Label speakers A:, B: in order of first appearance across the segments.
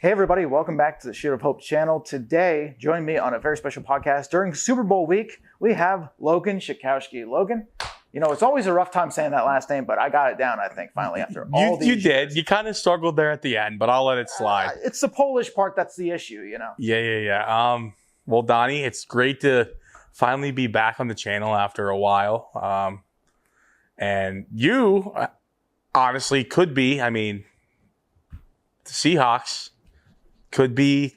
A: Hey everybody, welcome back to the Shield of Hope channel. Today, join me on a very special podcast. During Super Bowl week, we have Logan Shikowski. Logan, you know, it's always a rough time saying that last name, but I got it down, I think, finally, after all these years.
B: You did. You kind of struggled there at the end, but I'll let it slide.
A: It's the Polish part that's the issue, you know?
B: Yeah. Well, Donnie, it's great to finally be back on the channel after a while. And you, honestly, could be, the Seahawks could be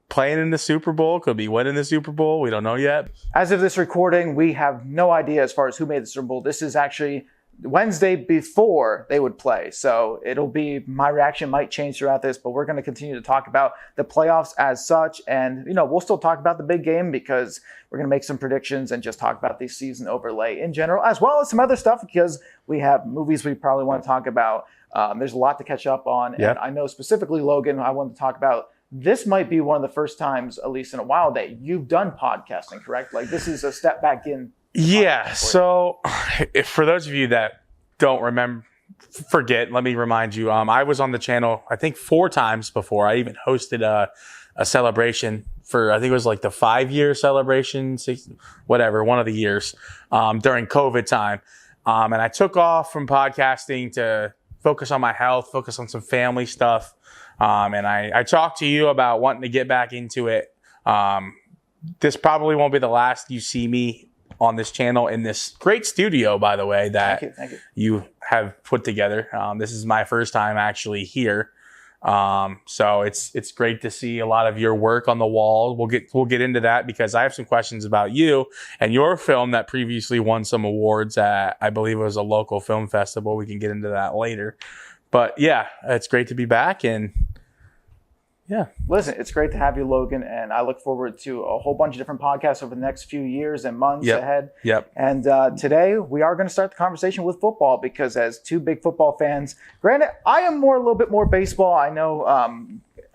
B: playing in the Super Bowl, could be winning the Super Bowl. We don't know yet.
A: As of this recording, we have no idea as far as who made the Super Bowl. This is actually Wednesday before they would play. So it'll be, my reaction might change throughout this, but we're going to continue to talk about the playoffs as such. And, you know, we'll still talk about the big game because we're going to make some predictions and just talk about the season overlay in general, as well as some other stuff because we have movies we probably want to talk about. There's a lot to catch up on.
B: Yep.
A: And I know specifically, Logan, I wanted to talk about this might be one of the first times, at least in a while, that you've done podcasting, correct? Like this is a step back in.
B: Yeah. So for those of you that don't forget, let me remind you, I was on the channel, I think 4 times before. I even hosted a celebration for, I think it was like the 5-year celebration, one of the years, during COVID time. And I took off from podcasting to focus on my health, focus on some family stuff. And I talked to you about wanting to get back into it. This probably won't be the last you see me on this channel in this great studio, by the way, that
A: Thank you.
B: You have put together. This is my first time actually here. So it's great to see a lot of your work on the wall. We'll get into that because I have some questions about you and your film that previously won some awards at, I believe it was a local film festival. We can get into that later. But yeah, it's great to be back and yeah.
A: Listen, it's great to have you, Logan, and I look forward to a whole bunch of different podcasts over the next few years and months ahead.
B: Yep.
A: And today we are going to start the conversation with football because as 2 big football fans, granted, I am a little bit more baseball. I know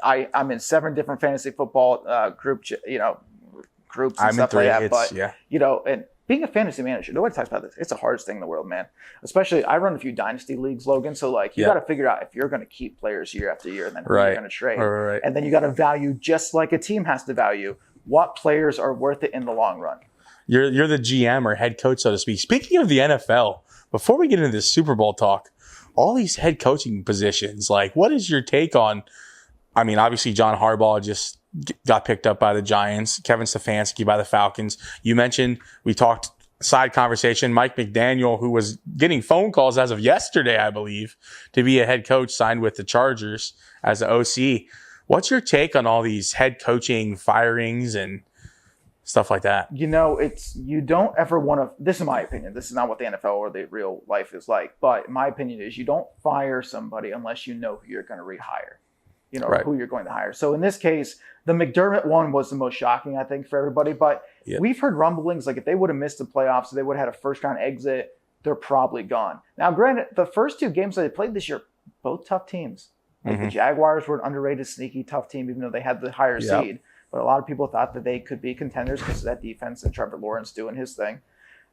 A: I'm in 7 different fantasy football groups and stuff like that. But you know, and being a fantasy manager, nobody talks about this. It's the hardest thing in the world, man. Especially, I run a few dynasty leagues, Logan. So, like, you got to figure out if you're going to keep players year after year and then who you're going to trade.
B: Right.
A: And then you got to value, just like a team has to value, what players are worth it in the long run.
B: You're the GM or head coach, so to speak. Speaking of the NFL, before we get into this Super Bowl talk, all these head coaching positions, like, what is your take on? I mean, obviously, John Harbaugh just got picked up by the Giants, Kevin Stefanski by the Falcons. You mentioned, we talked side conversation, Mike McDaniel, who was getting phone calls as of yesterday, I believe, to be a head coach, signed with the Chargers as an OC. What's your take on all these head coaching firings and stuff like that?
A: You know, you don't ever want to, this is my opinion, this is not what the NFL or the real life is like, but my opinion is you don't fire somebody unless you know who you're going to rehire. You know, who you're going to hire. So in this case, the McDermott one was the most shocking, I think, for everybody. But we've heard rumblings, like if they would have missed the playoffs, they would have had a first-round exit, they're probably gone. Now, granted, the first 2 games that they played this year, both tough teams. Like the Jaguars were an underrated, sneaky, tough team, even though they had the higher seed. But a lot of people thought that they could be contenders because of that defense and Trevor Lawrence doing his thing.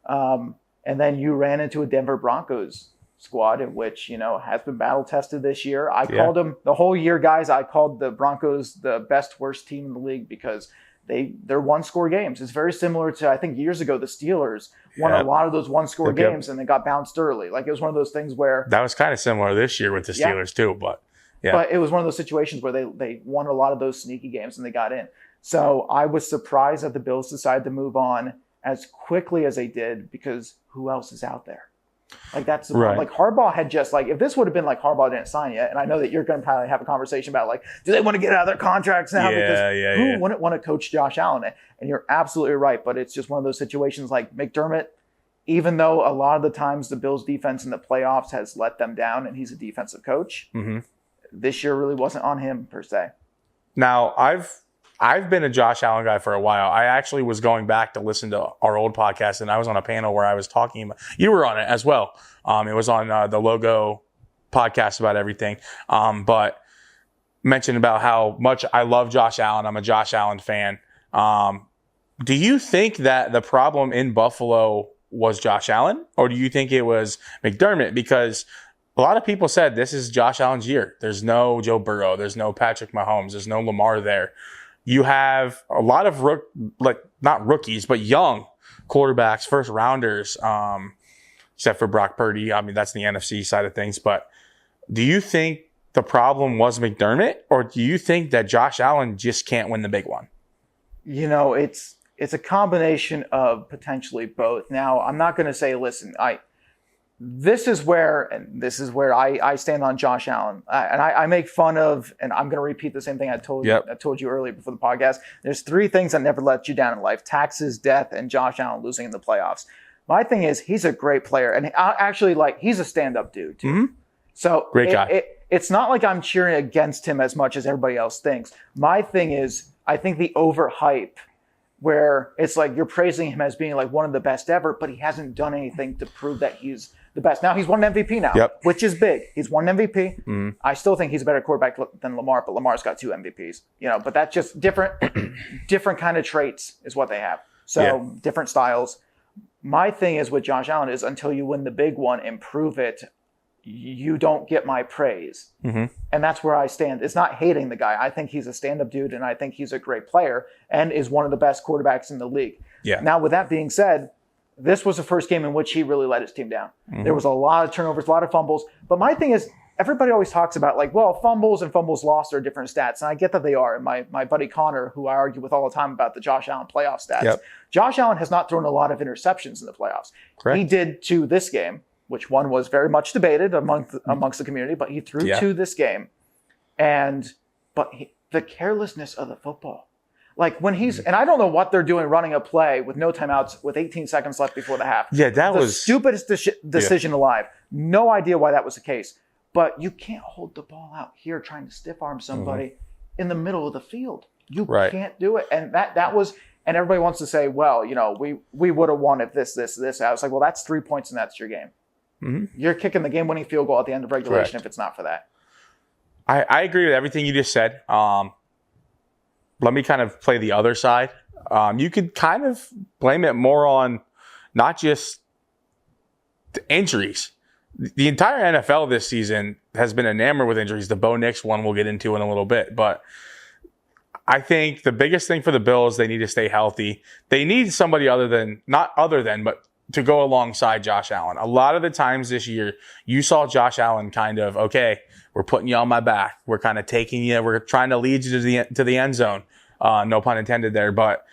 A: And then you ran into a Denver Broncos squad in which, you know, has been battle tested this year. I called them the whole year, guys. I called the Broncos the best worst team in the league because they're 1-score games. It's very similar to, I think years ago, the Steelers won a lot of those 1-score games and they got bounced early. Like it was one of those things where
B: that was kind of similar this year with the Steelers too, but
A: it was one of those situations where they won a lot of those sneaky games and they got in. So I was surprised that the Bills decided to move on as quickly as they did because who else is out there? Like that's the problem. Like Harbaugh had just like, if this would have been like Harbaugh didn't sign yet, and I know that you're going to probably have a conversation about like, do they want to get out of their contracts now? Because who wouldn't want to coach Josh Allen? And you're absolutely right, but it's just one of those situations like McDermott, even though a lot of the times the Bills defense in the playoffs has let them down and he's a defensive coach, this year really wasn't on him per se.
B: Now, I've been a Josh Allen guy for a while. I actually was going back to listen to our old podcast, and I was on a panel where I was talking about, you were on it as well. It was on the Logo podcast about everything. But mentioned about how much I love Josh Allen. I'm a Josh Allen fan. Do you think that the problem in Buffalo was Josh Allen, or do you think it was McDermott? Because a lot of people said this is Josh Allen's year. There's no Joe Burrow. There's no Patrick Mahomes. There's no Lamar there. You have a lot of not rookies, but young quarterbacks, first rounders, except for Brock Purdy. I mean, that's the NFC side of things. But do you think the problem was McDermott, or do you think that Josh Allen just can't win the big one?
A: It's a combination of potentially both. Now, I'm not going to say, listen, this is where I stand on Josh Allen. And I make fun of, and I'm going to repeat the same thing I told you earlier before the podcast. There's 3 things that never let you down in life: taxes, death, and Josh Allen losing in the playoffs. My thing is, he's a great player. And actually, he's a stand-up dude, too.
B: Mm-hmm.
A: So
B: great guy.
A: It's not like I'm cheering against him as much as everybody else thinks. My thing is, I think the overhype, where it's like you're praising him as being like one of the best ever, but he hasn't done anything to prove that he's the best. Now he's won an MVP now, which is big. He's won an MVP. Mm-hmm. I still think he's a better quarterback than Lamar, but Lamar's got 2 MVPs. But that's just different kind of traits is what they have. So different styles. My thing is with Josh Allen is until you win the big one and prove it, you don't get my praise. Mm-hmm. And that's where I stand. It's not hating the guy. I think he's a stand-up dude, and I think he's a great player and is one of the best quarterbacks in the league. Yeah. Now, with that being said, this was the first game in which he really let his team down. Mm-hmm. There was a lot of turnovers, a lot of fumbles. But my thing is, everybody always talks about fumbles and fumbles lost are different stats. And I get that they are. And my buddy Connor, who I argue with all the time about the Josh Allen playoff stats, Josh Allen has not thrown a lot of interceptions in the playoffs. Correct. He did 2 this game, which one was very much debated amongst the community, but he threw 2 this game. But the carelessness of the football. When and I don't know what they're doing running a play with no timeouts with 18 seconds left before the half.
B: Yeah, that was
A: the stupidest decision alive. No idea why that was the case. But you can't hold the ball out here trying to stiff arm somebody in the middle of the field. You can't do it. And that was, and everybody wants to say, well, we would have won if this. I was like, well, that's 3 points and that's your game. Mm-hmm. You're kicking the game-winning field goal at the end of regulation if it's not for that.
B: I agree with everything you just said. Let me kind of play the other side. You could kind of blame it more on not just the injuries. The entire NFL this season has been enamored with injuries. The Bo Nix one we'll get into in a little bit. But I think the biggest thing for the Bills, they need to stay healthy. They need somebody but to go alongside Josh Allen. A lot of the times this year, you saw Josh Allen kind of, okay, we're putting you on my back. We're kind of taking you. We're trying to lead you to the end zone. No pun intended there. But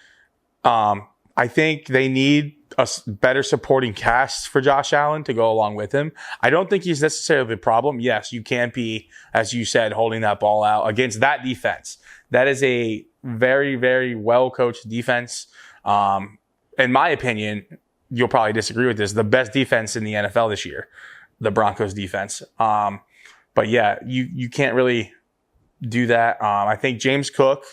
B: I think they need a better supporting cast for Josh Allen to go along with him. I don't think he's necessarily the problem. Yes, you can't be, as you said, holding that ball out against that defense. That is a very, very well-coached defense. In my opinion, you'll probably disagree with this, the best defense in the NFL this year, the Broncos defense. But yeah, you can't really do that. I think James Cook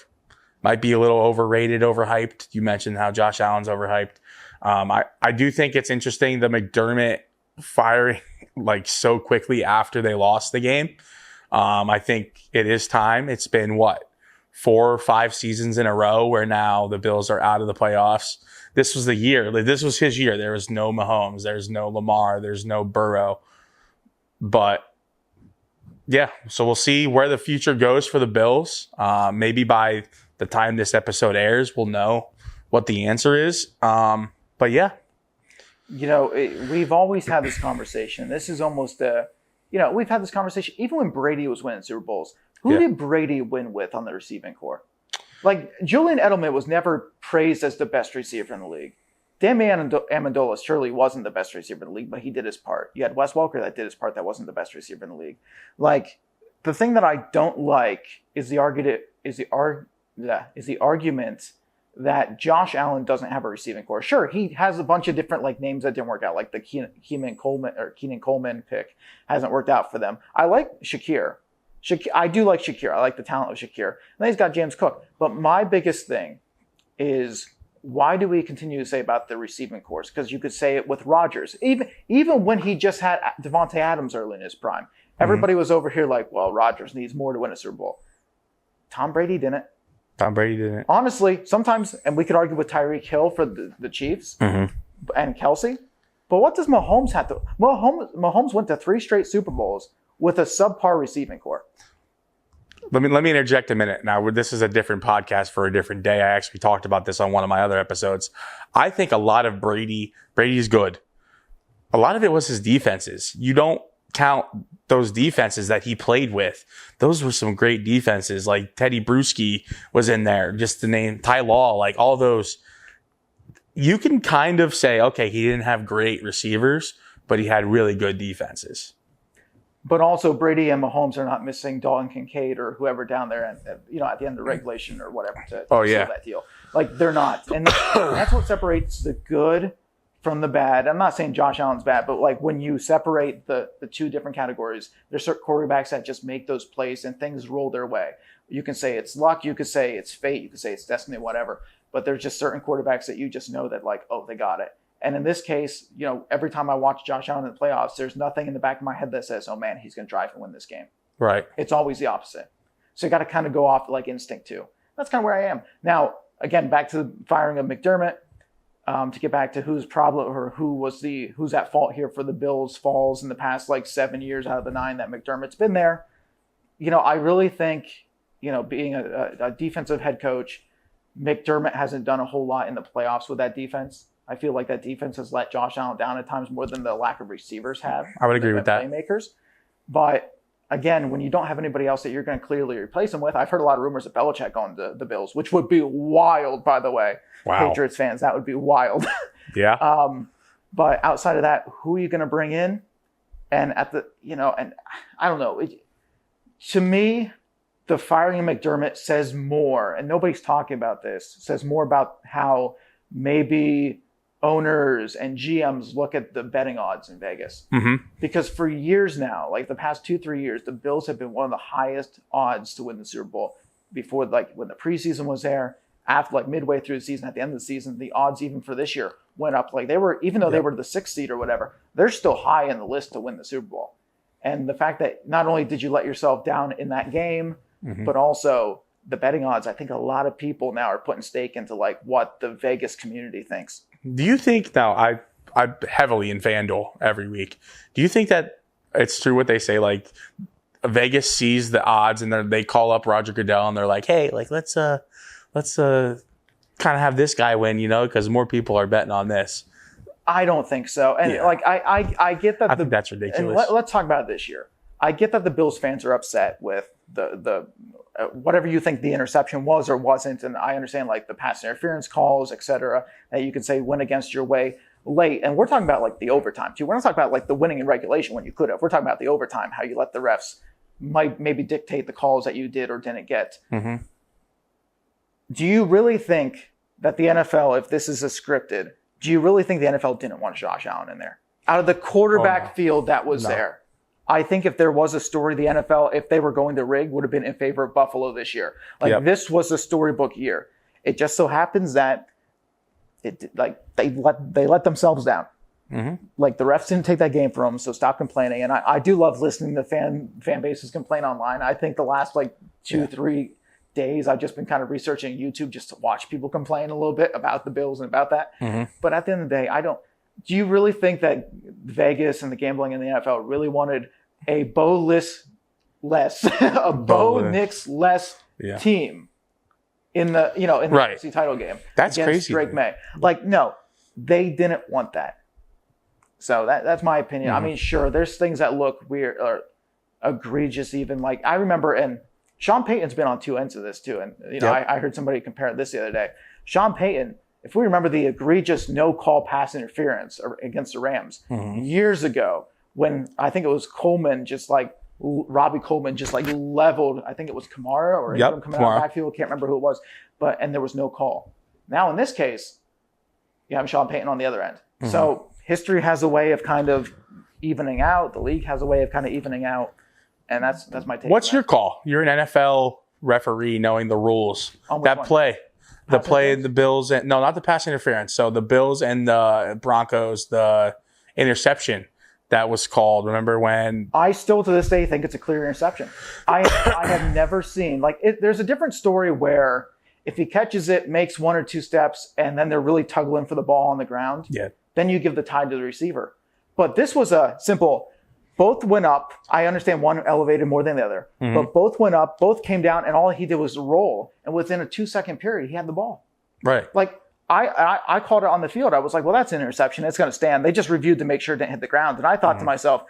B: might be a little overrated, overhyped. You mentioned how Josh Allen's overhyped. I do think it's interesting the McDermott firing so quickly after they lost the game. I think it is time. It's been 4 or 5 seasons in a row where now the Bills are out of the playoffs. This was the year. This was his year. There was no Mahomes. There's no Lamar. There's no Burrow. But yeah, so we'll see where the future goes for the Bills. Maybe by the time this episode airs, we'll know what the answer is. But yeah.
A: We've always had this conversation. This is almost we've had this conversation even when Brady was winning Super Bowls. Who did Brady win with on the receiving corps? Julian Edelman was never praised as the best receiver in the league. Dan Amendola surely wasn't the best receiver in the league, but he did his part. You had Wes Welker that did his part that wasn't the best receiver in the league. The thing that I don't like is the argument that Josh Allen doesn't have a receiving corps. Sure, he has a bunch of different names that didn't work out, like the Keenan Coleman pick hasn't worked out for them. I like Shakir. I do like Shakir. I like the talent of Shakir. And then he's got James Cook. But my biggest thing is, why do we continue to say about the receiving corps? Because you could say it with Rodgers. Even when he just had Devontae Adams early in his prime, everybody was over here Rodgers needs more to win a Super Bowl. Tom Brady didn't. Honestly, sometimes, and we could argue with Tyreek Hill for the Chiefs and Kelsey, But what does Mahomes have to? Mahomes went to 3 straight Super Bowls with a subpar receiving core.
B: Let me interject a minute. Now, this is a different podcast for a different day. I actually talked about this on one of my other episodes. I think a lot of Brady's good. A lot of it was his defenses. You don't count those defenses that he played with. Those were some great defenses. Like Teddy Bruschi was in there, just to name Ty Law, like all those. You can kind of say, okay, he didn't have great receivers, but he had really good defenses.
A: But also Brady and Mahomes are not missing Dalton Kincaid or whoever down there, at the end of the regulation or whatever to seal that deal. Like they're not, and that's what separates the good from the bad. I'm not saying Josh Allen's bad, but like when you separate the 2 different categories, there's certain quarterbacks that just make those plays and things roll their way. You can say it's luck, you could say it's fate, you could say it's destiny, whatever. But there's just certain quarterbacks that you just know that like, oh, they got it. And in this case, every time I watch Josh Allen in the playoffs, there's nothing in the back of my head that says, oh man, he's going to drive and win this game.
B: Right.
A: It's always the opposite. So you got to kind of go off like instinct too. That's kind of where I am. Now, again, back to the firing of McDermott, to get back to who's problem or who's at fault here for the Bills' falls in the past like 7 years out of the 9 that McDermott's been there. I really think, being a defensive head coach, McDermott hasn't done a whole lot in the playoffs with that defense. I feel like that defense has let Josh Allen down at times more than the lack of receivers have.
B: I would agree with that.
A: Playmakers. But again, when you don't have anybody else that you're going to clearly replace him with, I've heard a lot of rumors of Belichick going to the Bills, which would be wild, by the way. Wow. Patriots fans, that would be wild.
B: Yeah.
A: But outside of that, who are you going to bring in? And and I don't know. To me, the firing of McDermott says more, and nobody's talking about this, says more about how maybe owners and GMs look at the betting odds in Vegas. Mm-hmm. Because for years now, like the past 2-3 years, the Bills have been one of the highest odds to win the Super Bowl. Before, like when the preseason was there, after like midway through the season, at the end of the season, the odds even for this year went up. Like they were, even though they were the 6th seed or whatever, they're still high in the list to win the Super Bowl. And the fact that not only did you let yourself down in that game, but also the betting odds, I think a lot of people now are putting stake into like what the Vegas community thinks.
B: Do you think now I'm heavily in FanDuel every week. Do you think that it's true what they say? Like Vegas sees the odds and they call up Roger Goodell and they're like, hey, like let's kind of have this guy win, because more people are betting on this.
A: I don't think so. And I get that.
B: I think that's ridiculous.
A: Let's talk about it this year. I get that the Bills fans are upset with the whatever you think the interception was or wasn't, and I understand like the pass interference calls, etc., that you could say went against your way late. And we're talking about like the overtime too. We're not talking about like the winning in regulation when you could have. We're talking about the overtime, how you let the refs maybe dictate the calls that you did or didn't get. Mm-hmm. Do you really think that the NFL, if this is a scripted, do you really think the NFL didn't want Josh Allen in there? Out of the quarterback field that was there. I think if there was a story, the NFL, if they were going to rig, would have been in favor of Buffalo this year. This was a storybook year. It just so happens that they let themselves down. Mm-hmm. Like the refs didn't take that game from them, so stop complaining. And I do love listening to fan bases complain online. I think the last 2-3 days I've just been kind of researching YouTube just to watch people complain a little bit about the Bills and about that. Mm-hmm. But at the end of the day, do you really think that Vegas and the gambling in the NFL really wanted a Bo Nix less team in the NFC title game?
B: That's
A: against
B: crazy.
A: Drake May. No, they didn't want that. So that's my opinion. Mm-hmm. I mean, sure, there's things that look weird or egregious. Even I remember, and Sean Payton's been on 2 ends of this too. And I heard somebody compare this the other day. Sean Payton. If we remember the egregious no-call pass interference against the Rams years ago, when I think it was Robbie Coleman just leveled, I think it was Kamara or coming out of the backfield, can't remember who it was, and there was no call. Now in this case, you have Sean Payton on the other end. Mm-hmm. So history has a way of kind of evening out. The league has a way of kind of evening out, and that's my take.
B: What's your call? You're an NFL referee, knowing the rules. That play. The play, the Bills, and no, not the pass interference. So the Bills and the Broncos, the interception that was called. Remember when?
A: I still to this day think it's a clear interception. I have never seen there's a different story where if he catches it, makes 1 or 2 steps, and then they're really tuggling for the ball on the ground.
B: Yeah.
A: then you give the tie to the receiver. But this was a simple, both went up. I understand one elevated more than the other, but both went up, both came down, and all he did was roll. And within a 2-second period, he had the ball.
B: Right.
A: Like, I called it on the field. I was like, well, that's an interception. It's going to stand. They just reviewed to make sure it didn't hit the ground. And I thought to myself,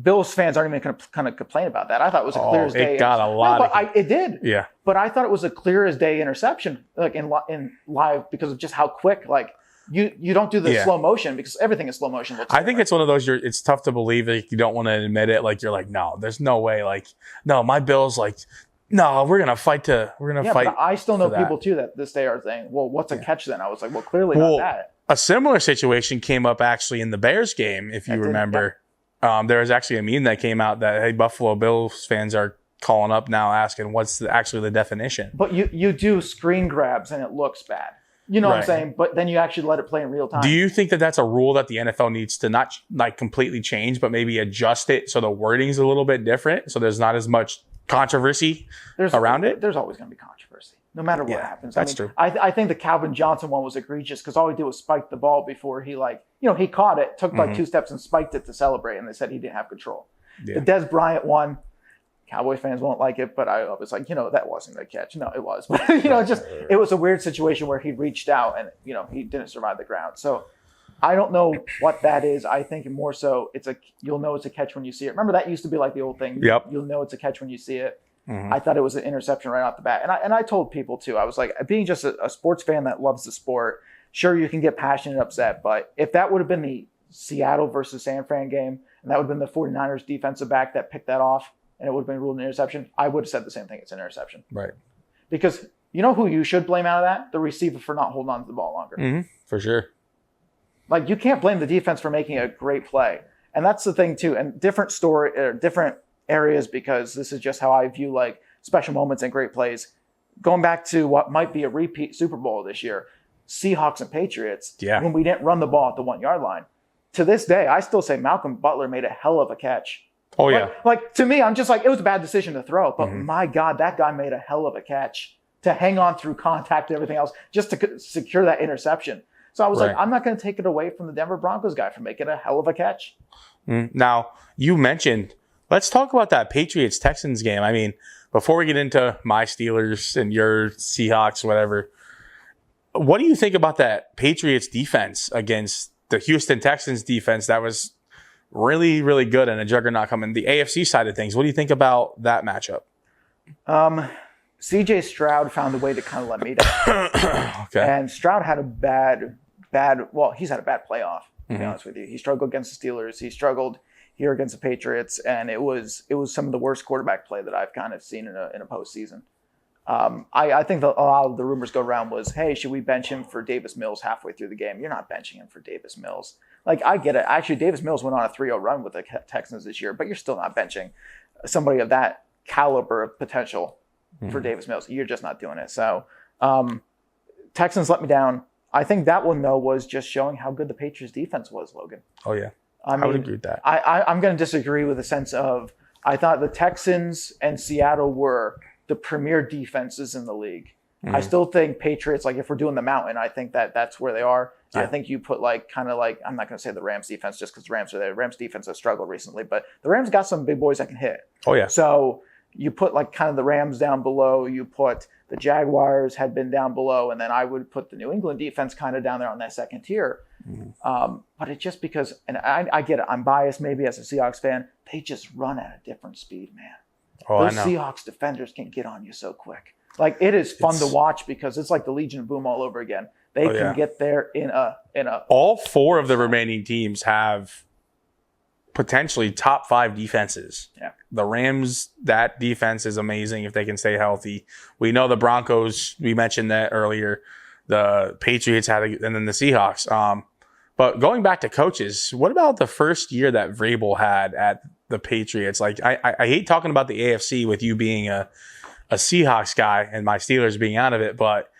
A: Bills fans aren't even going to kind of complain about that. I thought it was a clear as day.
B: It got a lot.
A: It did.
B: Yeah.
A: But I thought it was a clear as day interception, like in live, because of just how quick. Like you don't do the slow motion because everything in slow motion looks.
B: I think it's one of those. It's tough to believe that you don't want to admit it. Like you're like, no, there's no way. Like, no, my Bills. Like, no, we're gonna fight. Fight.
A: But I still know people too that this day are saying, well, what's a catch then? I was like, well, clearly not that.
B: A similar situation came up actually in the Bears game, if you remember. There was actually a meme that came out that, hey, Buffalo Bills fans are calling up now asking what's actually the definition.
A: But you do screen grabs and it looks bad. You know what I'm saying? But then you actually let it play in real time.
B: Do you think that that's a rule that the NFL needs to not like completely change, but maybe adjust it so the wording's a little bit different, so there's not as much controversy around it?
A: There's always going to be controversy, no matter what happens.
B: That's true.
A: I think the Calvin Johnson one was egregious because all he did was spike the ball before he he caught it, took like 2 steps and spiked it to celebrate, and they said he didn't have control. Yeah. The Des Bryant one, Cowboy fans won't like it, but I was like, that wasn't a catch. No, it was. But, it was a weird situation where he reached out and, he didn't survive the ground. So I don't know what that is. I think more so you'll know it's a catch when you see it. Remember that used to be like the old thing.
B: Yep.
A: You'll know it's a catch when you see it. I thought it was an interception right off the bat. And I told people too, I was like, being just a sports fan that loves the sport, sure, you can get passionate and upset. But if that would have been the Seattle versus San Fran game, and that would have been the 49ers defensive back that picked that off, and it would have been ruled an interception, I would have said the same thing. It's an interception.
B: Right.
A: Because you know who you should blame out of that? The receiver for not holding on to the ball longer.
B: For sure.
A: Like, you can't blame the defense for making a great play. And that's the thing, too. And different areas, because this is just how I view, like, special moments and great plays. Going back to what might be a repeat Super Bowl this year, Seahawks and Patriots, when we didn't run the ball at the 1-yard line. To this day, I still say Malcolm Butler made a hell of a catch.
B: Oh, yeah.
A: Like, to me, I'm just like, it was a bad decision to throw. But my God, that guy made a hell of a catch to hang on through contact and everything else just to secure that interception. So I was like, I'm not going to take it away from the Denver Broncos guy for making a hell of a catch.
B: Now, you mentioned, let's talk about that Patriots-Texans game. I mean, before we get into my Steelers and your Seahawks, whatever, what do you think about that Patriots defense against the Houston Texans defense that was really, really good and a juggernaut coming? The AFC side of things, what do you think about that matchup?
A: CJ Stroud found a way to kind of let me down. Okay. And Stroud had a bad, he's had a bad playoff, to be honest with you. He struggled against the Steelers. He struggled here against the Patriots. And it was some of the worst quarterback play that I've kind of seen in a postseason. I think a lot of the rumors go around was, hey, should we bench him for Davis Mills halfway through the game? You're not benching him for Davis Mills. Like, I get it. Actually, Davis Mills went on a 3-0 run with the Texans this year, but you're still not benching somebody of that caliber of potential for Davis Mills. You're just not doing it. So Texans let me down. I think that one, though, was just showing how good the Patriots defense was, Logan.
B: Oh, yeah. I would agree with that.
A: I'm going to disagree with the sense of I thought the Texans and Seattle were the premier defenses in the league. I still think Patriots, like if we're doing the mountain, I think that's where they are. Yeah. I think you put I'm not going to say the Rams defense just because the Rams are there. Rams defense has struggled recently, but the Rams got some big boys that can hit.
B: Oh, yeah.
A: So you put kind of the Rams down below. You put the Jaguars had been down below, and then I would put the New England defense kind of down there on that second tier. But it's just because, and I get it, I'm biased maybe as a Seahawks fan, they just run at a different speed, man. Those Seahawks defenders can get on you so quick. Like, it is fun to watch because it's like the Legion of Boom all over again. They can get there in a.
B: All 4 of the remaining teams have potentially top 5 defenses. Yeah. The Rams, that defense is amazing if they can stay healthy. We know the Broncos, we mentioned that earlier. The Patriots and then the Seahawks. But going back to coaches, what about the first year that Vrabel had at the Patriots? Like, I hate talking about the AFC with you being a Seahawks guy and my Steelers being out of it, but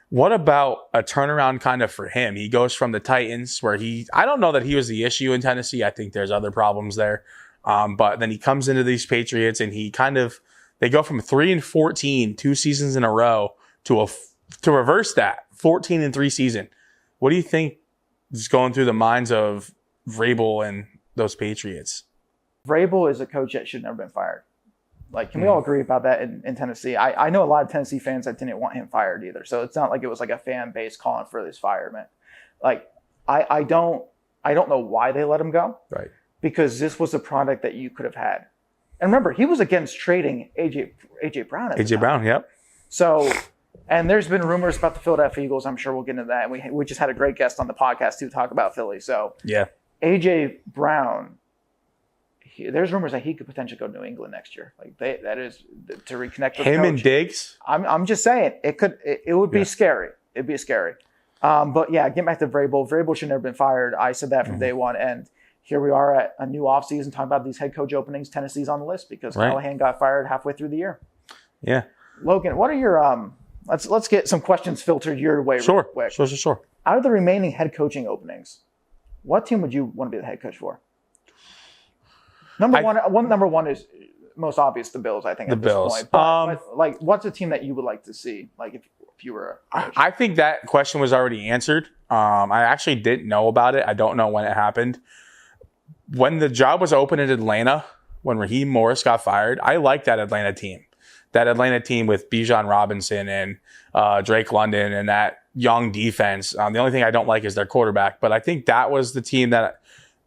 B: what about a turnaround kind of for him? He goes from the Titans where I don't know that he was the issue in Tennessee. I think there's other problems there. But then he comes into these Patriots and they go from 3-14, 2 seasons in a row to reverse that 14-3 season. What do you think just going through the minds of Vrabel and those Patriots.
A: Vrabel is a coach that should never been fired. Like, can we all agree about that in Tennessee? I know a lot of Tennessee fans that didn't want him fired either. So it's not like it was like a fan base calling for this fireman. Like, I don't know why they let him go.
B: Right.
A: Because this was a product that you could have had. And remember, he was against trading AJ Brown at the time.
B: Brown, yep.
A: So, and there's been rumors about the Philadelphia Eagles. I'm sure we'll get into that. And we just had a great guest on the podcast to talk about Philly. So,
B: yeah,
A: AJ Brown, there's rumors that he could potentially go to New England next year. Like that is to reconnect with
B: him
A: coach.
B: And Diggs.
A: I'm just saying it would be scary. It'd be scary. But yeah, get back to Vrabel. Vrabel should never have been fired. I said that from day one. And here we are at a new offseason talking about these head coach openings. Tennessee's on the list because Callahan got fired halfway through the year.
B: Yeah.
A: Logan, what are your let's get some questions filtered your way real quick.
B: Sure.
A: Out of the remaining head coaching openings, what team would you want to be the head coach for? Number one is most obvious, the Bills, I think, at this point. But like, what's a team that you would like to see? Like, if you were a coach?
B: I think that question was already answered. I actually didn't know about it. I don't know when it happened. When the job was open in Atlanta, when Raheem Morris got fired, I liked that Atlanta team. That Atlanta team with Bijan Robinson and Drake London and that young defense. The only thing I don't like is their quarterback. But I think that was the team that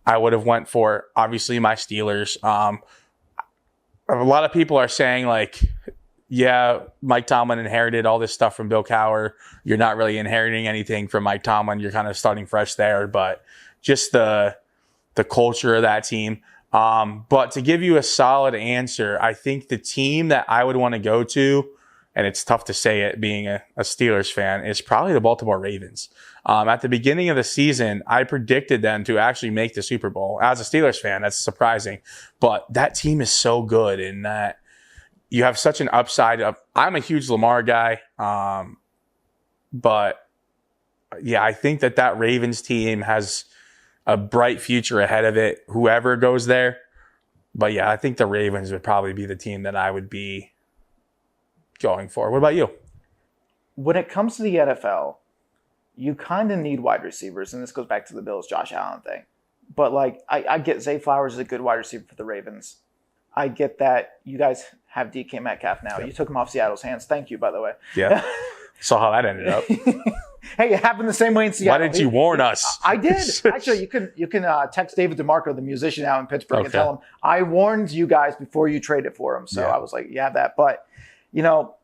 B: I would have went for. Obviously, my Steelers. A lot of people are saying, like, yeah, Mike Tomlin inherited all this stuff from Bill Cowher. You're not really inheriting anything from Mike Tomlin. You're kind of starting fresh there. But just the culture of that team. But to give you a solid answer, I think the team that I would want to go to, and it's tough to say it being a Steelers fan, is probably the Baltimore Ravens. At the beginning of the season, I predicted them to actually make the Super Bowl. As a Steelers fan, that's surprising. But that team is so good in that you have such an upside. I'm a huge Lamar guy. But, yeah, I think that Ravens team has a bright future ahead of it, whoever goes there. But, yeah, I think the Ravens would probably be the team that I would be going for. What about you?
A: When it comes to the NFL, you kind of need wide receivers, and this goes back to the Bills Josh Allen thing. But, like, I get Zay Flowers is a good wide receiver for the Ravens. I get that you guys have DK Metcalf now. Yep. You took him off Seattle's hands. Thank you, by the way.
B: Yeah. Saw how that ended up.
A: Hey, it happened the same way in Seattle.
B: Why didn't you warn us?
A: I did. Actually, you can text David DeMarco, the musician out in Pittsburgh, and tell him, I warned you guys before you traded for him. So I was like, you have that. But, you know,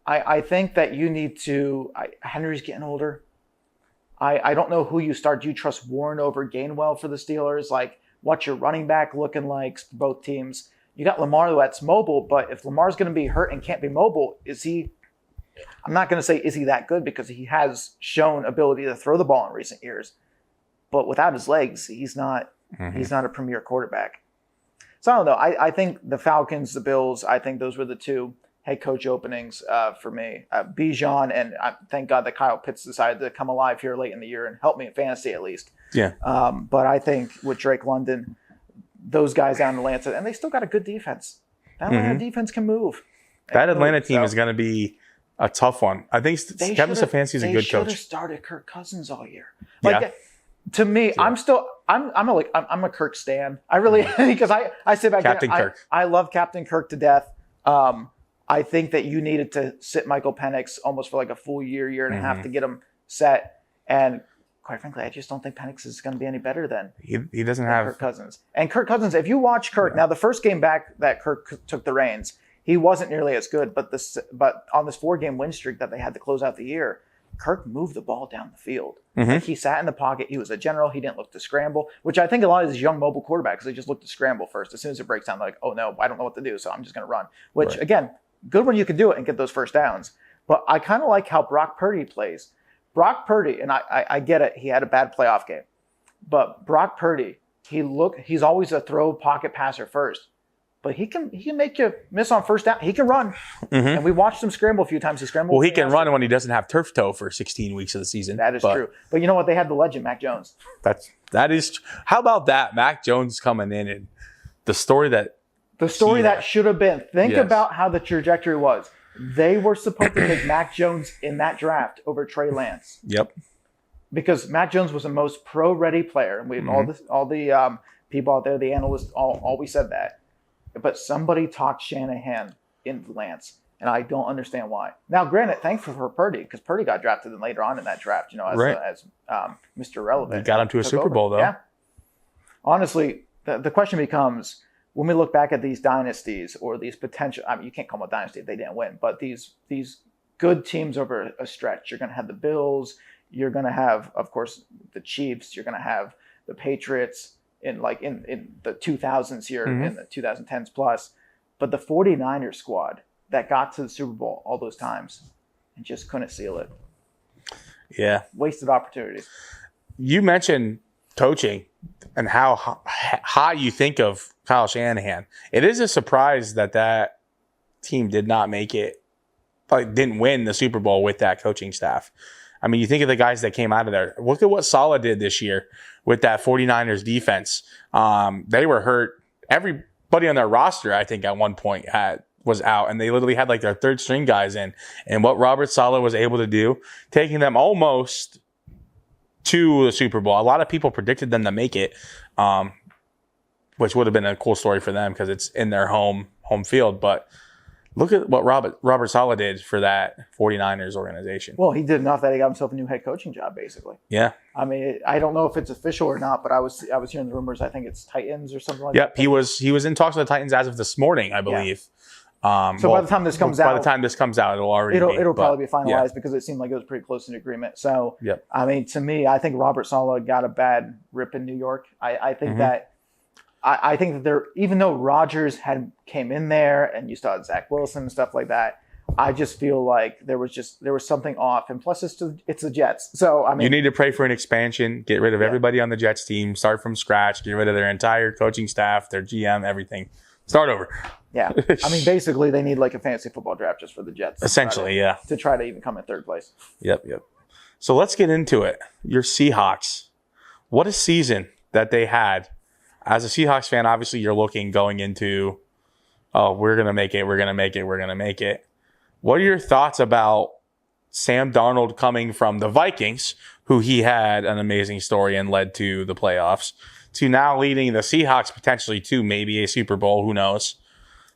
A: I think that you need to – Henry's getting older. I don't know who you start. Do you trust Warren over Gainwell for the Steelers? Like, what's your running back looking like for both teams? You got Lamar that's mobile, but if Lamar's going to be hurt and can't be mobile, is he – I'm not going to say is he that good because he has shown ability to throw the ball in recent years. But without his legs, he's not a premier quarterback. So I don't know. I think the Falcons, the Bills, I think those were the two head coach openings for me. Bijan, and thank God that Kyle Pitts decided to come alive here late in the year and help me in fantasy at least.
B: Yeah.
A: But I think with Drake London, those guys down in Atlanta, and they still got a good defense. That Atlanta defense can move.
B: That Atlanta team is going to be a tough one. I think Kevin Stefanski is a good coach. They should have started Kirk Cousins all year. Like, to me, I'm a Kirk stan. I really because I say back Captain
A: then,
B: Kirk.
A: I love Captain Kirk to death. I think that you needed to sit Michael Penix almost for like a full year and a half to get him set. And quite frankly, I just don't think Penix is going to be any better than
B: he doesn't have
A: Kirk Cousins. And Kirk Cousins, if you watch Kirk now, the first game back that Kirk took the reins, he wasn't nearly as good. But on this 4-game win streak that they had to close out the year, Kirk moved the ball down the field. Like he sat in the pocket. He was a general. He didn't look to scramble, which I think a lot of these young mobile quarterbacks, they just look to scramble first. As soon as it breaks down, they're like, oh no, I don't know what to do, so I'm just going to run. Which again, good when you can do it and get those first downs. But I kind of like how Brock Purdy plays. Brock Purdy, and I get it, he had a bad playoff game. But Brock Purdy, he's always a throw pocket passer first. But he can make you miss on first down. He can run. And we watched him scramble a few times. He scrambled.
B: Well, he can run when he doesn't have turf toe for 16 weeks of the season.
A: That is true. But you know what? They had the legend, Mac Jones.
B: That is. How about that? Mac Jones coming in and the story that
A: should have been. Think about how the trajectory was. They were supposed to take Mac Jones in that draft over Trey Lance.
B: Yep.
A: because Mac Jones was the most pro-ready player, and we all the people out there, the analysts, always said that. But somebody talked Shanahan into Lance, and I don't understand why. Now, granted, thankful for Purdy, because Purdy got drafted in later on in that draft, as Mr. Relevant.
B: He got him to a Super Bowl, though.
A: Yeah. Honestly, the question becomes, when we look back at these dynasties or these potential, I mean, you can't call them a dynasty if they didn't win, but these good teams over a stretch. You're going to have the Bills. You're going to have, of course, the Chiefs. You're going to have the Patriots in the 2000s here, in the 2010s plus. But the 49ers squad that got to the Super Bowl all those times and just couldn't seal it. Yeah. Wasted opportunities.
B: You mentioned coaching and how high you think of Kyle Shanahan. It is a surprise that team did not make it, didn't win the Super Bowl with that coaching staff. I mean, you think of the guys that came out of there. Look at what Saleh did this year with that 49ers defense. They were hurt. Everybody on their roster, I think, at one point was out, and they literally had their third string guys in. And what Robert Saleh was able to do, taking them almost to the Super Bowl. A lot of people predicted them to make it, which would have been a cool story for them because it's in their home field. But look at what Robert Saleh did for that 49ers organization.
A: Well, he did enough that he got himself a new head coaching job, basically.
B: Yeah.
A: I mean, I don't know if it's official or not, but I was hearing the rumors. I think it's Titans or something like that.
B: Yep, he was in talks with the Titans as of this morning, I believe.
A: Yeah. So by the time this comes out, it'll probably be finalized because it seemed like it was pretty close in agreement. So, I mean, to me, I think Robert Saleh got a bad rip in New York. I think that there, even though Rodgers came in there and you still had Zach Wilson and stuff like that, I just feel like there was something off. And plus, it's the Jets. So I mean,
B: you need to pray for an expansion. Get rid of everybody on the Jets team. Start from scratch. Get rid of their entire coaching staff, their GM, everything. Start over.
A: Yeah. I mean, basically, they need a fantasy football draft just for the Jets.
B: Essentially,
A: to try to even come in third place.
B: Yep. So let's get into it. Your Seahawks. What a season that they had. As a Seahawks fan, obviously, you're going into, we're going to make it, we're going to make it, we're going to make it. What are your thoughts about Sam Darnold coming from the Vikings, who he had an amazing story and led to the playoffs, to now leading the Seahawks potentially to maybe a Super Bowl? Who knows?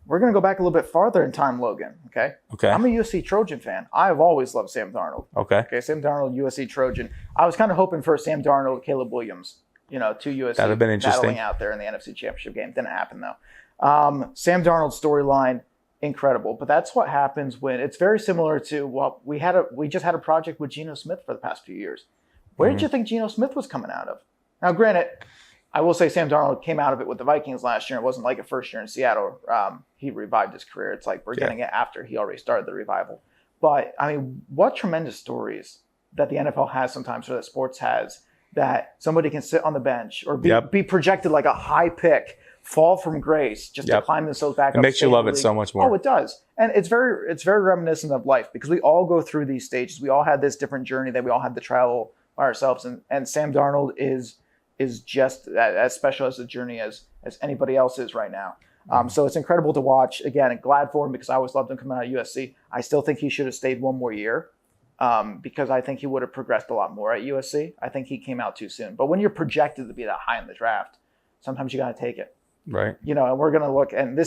A: We're going to go back a little bit farther in time, Logan. Okay. I'm a USC Trojan fan. I've always loved Sam Darnold. Okay. Sam Darnold, USC Trojan. I was kind of hoping for Sam Darnold, Caleb Williams, two USC
B: that'd have been interesting.
A: Battling out there in the NFC Championship game. Didn't happen, though. Sam Darnold's storyline, incredible. But that's what happens when it's very similar to what we just had a project with Geno Smith for the past few years. Where did you think Geno Smith was coming out of? Now, granted, I will say Sam Darnold came out of it with the Vikings last year. It wasn't like a first year in Seattle. He revived his career. It's like we're getting it after he already started the revival. But, I mean, what tremendous stories that the NFL has sometimes, or that sports has, that somebody can sit on the bench or be projected like a high pick, fall from grace, just to climb themselves back up.
B: It makes you love it so much more.
A: Oh, it does. And it's very reminiscent of life because we all go through these stages. We all had this different journey that we all had to travel by ourselves. And Sam Darnold is just as special as a journey as anybody else is right now. So it's incredible to watch. Again, I'm glad for him because I always loved him coming out of USC. I still think he should have stayed one more year because I think he would have progressed a lot more at USC. I think he came out too soon. But when you're projected to be that high in the draft, sometimes you got to take it.
B: Right.
A: And we're going to look, and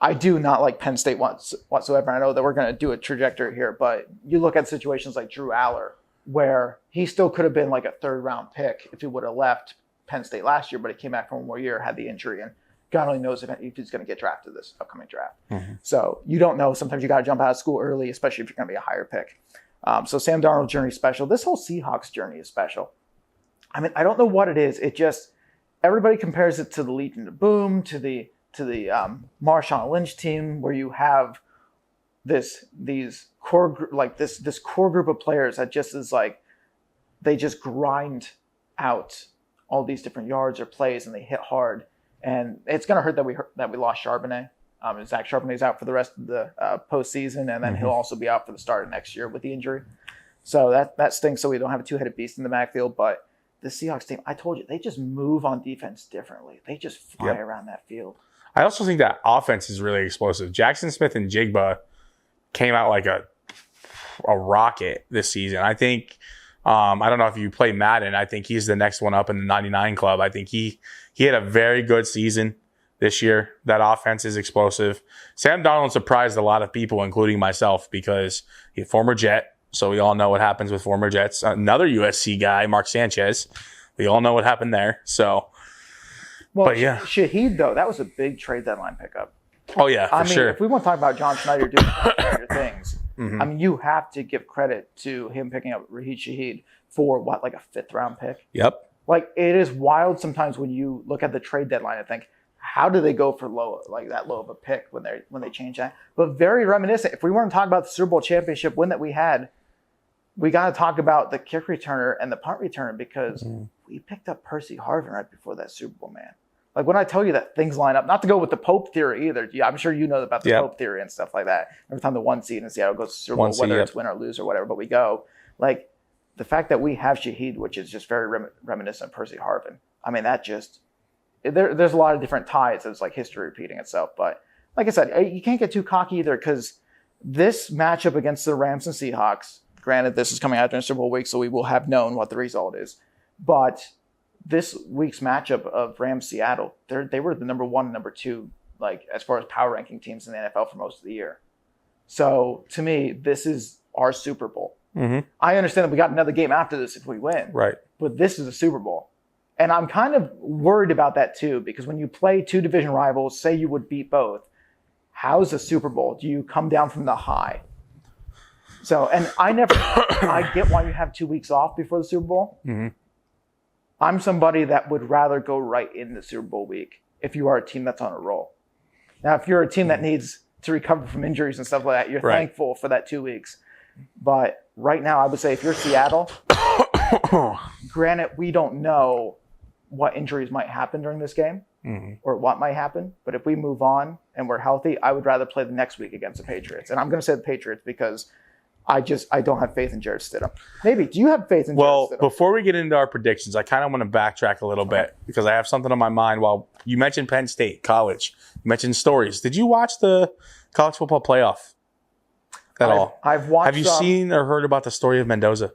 A: I do not like Penn State whatsoever. I know that we're going to do a trajectory here, but you look at situations like Drew Aller, where he still could have been like a third-round pick if he would have left Penn State last year, but he came back from one more year, had the injury, and God only knows if he's going to get drafted this upcoming draft. So you don't know. Sometimes you got to jump out of school early, especially if you're going to be a higher pick. So Sam Darnold's journey is special. This whole Seahawks journey is special. I mean, I don't know what it is. It just, everybody compares it to the Legion of Boom, to the Marshawn Lynch team, where you have these core this core group of players that just is like, they just grind out all these different yards or plays and they hit hard. And it's going to hurt that we lost Charbonnet. Zach Charbonnet's out for the rest of the postseason, and then he'll also be out for the start of next year with the injury. So that stinks. So we don't have a two-headed beast in the backfield. But the Seahawks team, I told you, they just move on defense differently. They just fly around that field.
B: I also think that offense is really explosive. Jackson Smith and Jigba came out like a rocket this season. I think I don't know if you play Madden. I think he's the next one up in the 99 club. I think he had a very good season this year. That offense is explosive. Sam Darnold surprised a lot of people, including myself, because he's a former Jet. So we all know what happens with former Jets. Another USC guy, Mark Sanchez. We all know what happened there. So,
A: well,
B: but yeah.
A: Shaheed, though, that was a big trade deadline pickup.
B: Oh, yeah, for sure.
A: If we want to talk about John Schneider doing Schneider things, I mean, you have to give credit to him picking up Raheed Shaheed for like a 5th-round pick?
B: Yep.
A: Like, it is wild sometimes when you look at the trade deadline and think, how do they go for that low of a pick when they change that? But very reminiscent. If we weren't talking about the Super Bowl championship win that we had, we got to talk about the kick returner and the punt returner because we picked up Percy Harvin right before that Super Bowl, man. Like, when I tell you that things line up, not to go with the Pope theory either. Yeah, I'm sure you know about the Pope theory and stuff like that. Every time the 1 seed in Seattle goes to Super Bowl, whether it's win or lose or whatever, but we go. Like, the fact that we have Shaheed, which is just very reminiscent of Percy Harvin, I mean, that just there's a lot of different ties. It's like history repeating itself. But like I said, you can't get too cocky either because this matchup against the Rams and Seahawks, granted, this is coming out during Super Bowl week, so we will have known what the result is. But this week's matchup of Rams-Seattle, they were the number 1 and number 2, like as far as power ranking teams in the NFL for most of the year. So to me, this is our Super Bowl. I understand that we got another game after this if we win.
B: Right.
A: But this is a Super Bowl. And I'm kind of worried about that too, because when you play 2 division rivals, say you would beat both, how's the Super Bowl? Do you come down from the high? So, and I get why you have 2 weeks off before the Super Bowl. I'm somebody that would rather go right in the Super Bowl week if you are a team that's on a roll. Now, if you're a team that needs to recover from injuries and stuff like that, you're thankful for that 2 weeks. But right now, I would say if you're Seattle, granted, we don't know what injuries might happen during this game or what might happen. But if we move on and we're healthy, I would rather play the next week against the Patriots. And I'm going to say the Patriots because I don't have faith in Jarrett Stidham. Maybe. Do you have faith in Jarrett Stidham?
B: Well, before we get into our predictions, I kind of want to backtrack a little bit because I have something on my mind. While you mentioned Penn State, college, you mentioned stories. Did you watch the college football playoff at all?
A: I've watched.
B: Have you seen or heard about the story of Mendoza?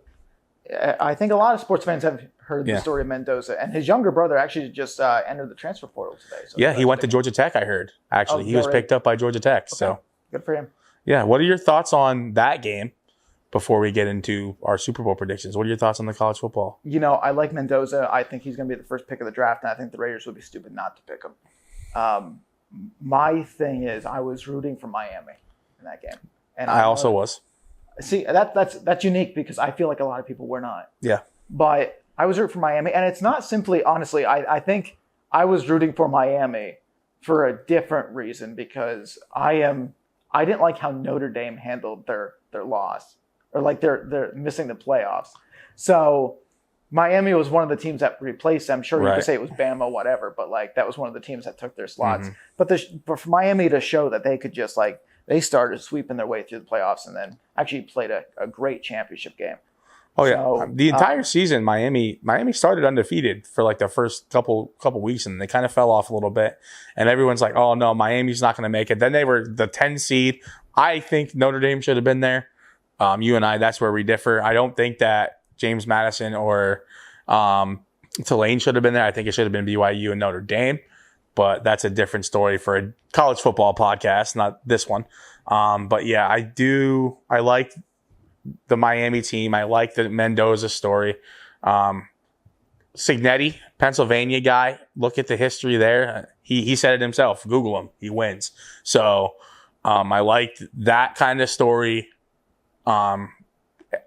A: I think a lot of sports fans have heard the story of Mendoza. And his younger brother actually just entered the transfer portal today. So
B: he went to Georgia Tech, I heard. Actually, he was picked up by Georgia Tech. Okay. So
A: good for him.
B: Yeah. What are your thoughts on that game? Before we get into our Super Bowl predictions, what are your thoughts on the college football?
A: You know, I like Mendoza. I think he's going to be the first pick of the draft, and I think the Raiders would be stupid not to pick him. My thing is, I was rooting for Miami in that game, and
B: I also was.
A: See, that's unique because I feel like a lot of people were not.
B: Yeah,
A: but I was rooting for Miami, and it's not simply, honestly, I think I was rooting for Miami for a different reason because I didn't like how Notre Dame handled their loss. Or like they're missing the playoffs. So Miami was one of the teams that replaced them. Sure, you could say it was Bama, whatever, but like that was one of the teams that took their slots. But for Miami to show that they could just like they started sweeping their way through the playoffs and then actually played a great championship game.
B: Oh yeah, so, the entire season, Miami started undefeated for like the first couple weeks, and they kind of fell off a little bit. And everyone's like, "Oh no, Miami's not going to make it." Then they were the 10 seed. I think Notre Dame should have been there. You and I, that's where we differ. I don't think that James Madison or Tulane should have been there. I think it should have been BYU and Notre Dame. But that's a different story for a college football podcast, not this one. But yeah, I like the Miami team. I like the Mendoza story. Cignetti, Pennsylvania guy. Look at the history there. He said it himself. Google him. He wins. So I liked that kind of story. While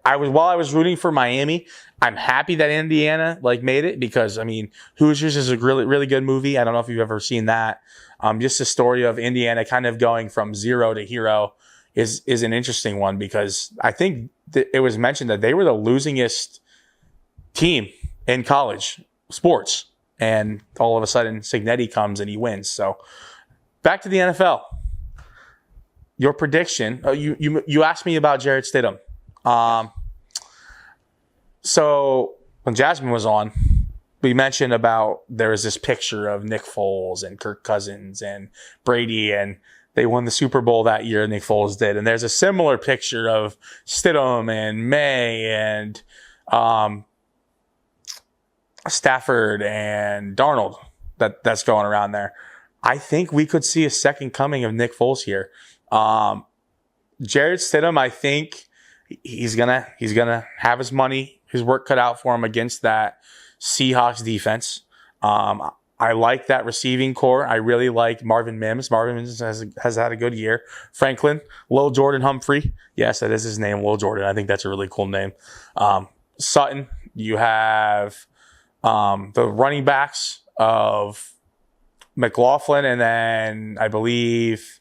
B: I was rooting for Miami, I'm happy that Indiana made it because I mean Hoosiers is a really, really good movie. I don't know if you've ever seen that. Just the story of Indiana kind of going from zero to hero is an interesting one because I think that it was mentioned that they were the losingest team in college sports, and all of a sudden Cignetti comes and he wins. So back to the NFL. Your prediction, you asked me about Jarrett Stidham. So when Jasmine was on, we mentioned about there was this picture of Nick Foles and Kirk Cousins and Brady, and they won the Super Bowl that year, Nick Foles did. And there's a similar picture of Stidham and May and Stafford and Darnold that's going around there. I think we could see a second coming of Nick Foles here. Jared Stidham, I think he's gonna have his work cut out for him against that Seahawks defense. I like that receiving core. I really like Marvin Mims. Marvin Mims has had a good year. Franklin, Lil Jordan Humphrey. Yes, that is his name, Lil Jordan. I think that's a really cool name. Sutton, you have the running backs of McLaughlin, and then I believe,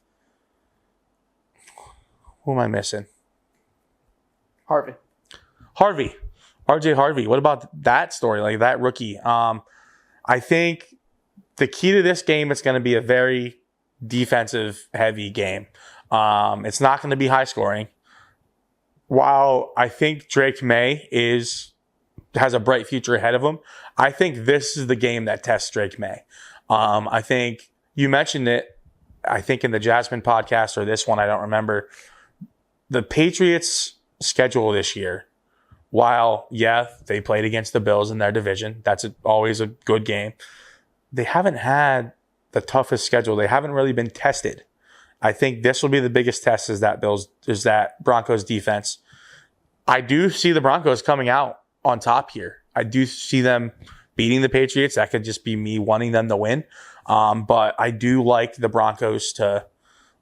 B: who am I missing?
A: Harvey. RJ
B: Harvey. What about that story? Like that rookie? I think the key to this game is going to be a very defensive heavy game. It's not going to be high scoring. While I think Drake May has a bright future ahead of him, I think this is the game that tests Drake May. I think you mentioned it, I think in the Jasmine podcast or this one, I don't remember. The Patriots' schedule this year, while, they played against the Bills in their division. That's always a good game. They haven't had the toughest schedule. They haven't really been tested. I think this will be the biggest test is that Broncos defense. I do see the Broncos coming out on top here. I do see them beating the Patriots. That could just be me wanting them to win. But I do like the Broncos to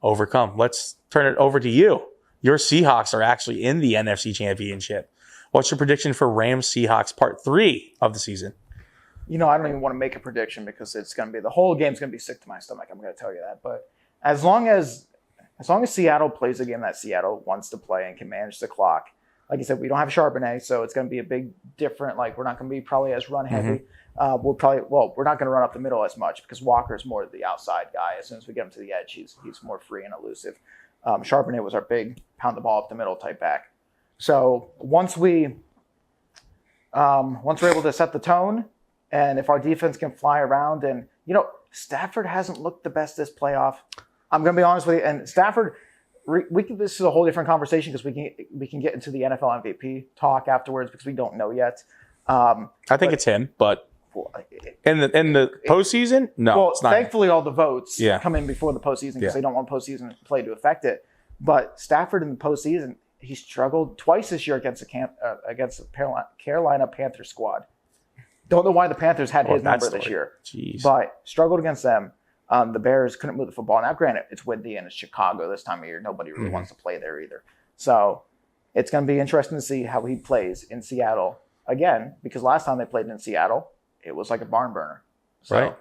B: overcome. Let's turn it over to you. Your Seahawks are actually in the NFC Championship. What's your prediction for Rams Seahawks Part 3 of the season?
A: I don't even want to make a prediction because it's going to be, the whole game's going to be sick to my stomach. I'm going to tell you that. But as long as Seattle plays a game that Seattle wants to play and can manage the clock, like I said, we don't have Charbonnet, so it's going to be a big different, we're not going to be probably as run heavy. Mm-hmm. We're not going to run up the middle as much because Walker's more the outside guy. As soon as we get him to the edge, he's more free and elusive. Charbonnet was our big pound the ball up the middle type back. So once we're able to set the tone, and if our defense can fly around, and Stafford hasn't looked the best this playoff. I'm going to be honest with you, and Stafford, this is a whole different conversation because we can get into the NFL MVP talk afterwards because we don't know yet.
B: I think it's him, but in the postseason, no.
A: Well,
B: it's not
A: thankfully, all the votes come in before the postseason because they don't want postseason play to affect it. But Stafford in the postseason, he struggled twice this year against the Carolina Panthers squad. Don't know why the Panthers had his number this year, but struggled against them. The Bears couldn't move the football. Now, granted, it's windy and it's Chicago this time of year. Nobody really wants to play there either. So it's going to be interesting to see how he plays in Seattle again, because last time they played in Seattle, it was like a barn burner. So,
B: right.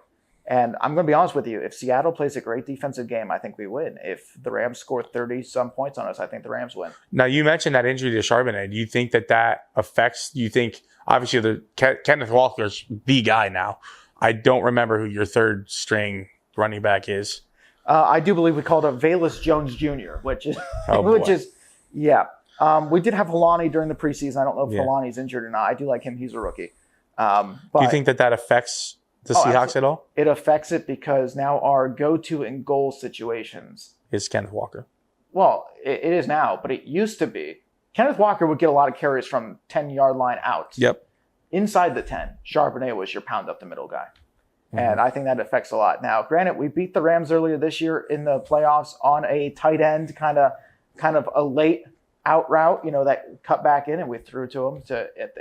A: And I'm going to be honest with you. If Seattle plays a great defensive game, I think we win. If the Rams score 30-some points on us, I think the Rams win.
B: Now, you mentioned that injury to Charbonnet. Do you think that affects – do you think – obviously, Kenneth Walker's the guy now. I don't remember who your third string running back is.
A: I do believe we called him Velus Jones Jr., which is we did have Helani during the preseason. I don't know if Helani's injured or not. I do like him. He's a rookie. But
B: do you think that affects the Seahawks at all?
A: It affects it because now our go-to in goal situations
B: is Kenneth Walker.
A: Well, it is now, but it used to be. Kenneth Walker would get a lot of carries from 10-yard line out.
B: Yep.
A: Inside the 10, Charbonnet was your pound up the middle guy. Mm-hmm. And I think that affects a lot. Now, granted, we beat the Rams earlier this year in the playoffs on a tight end, kind of a late out route, that cut back in and we threw to him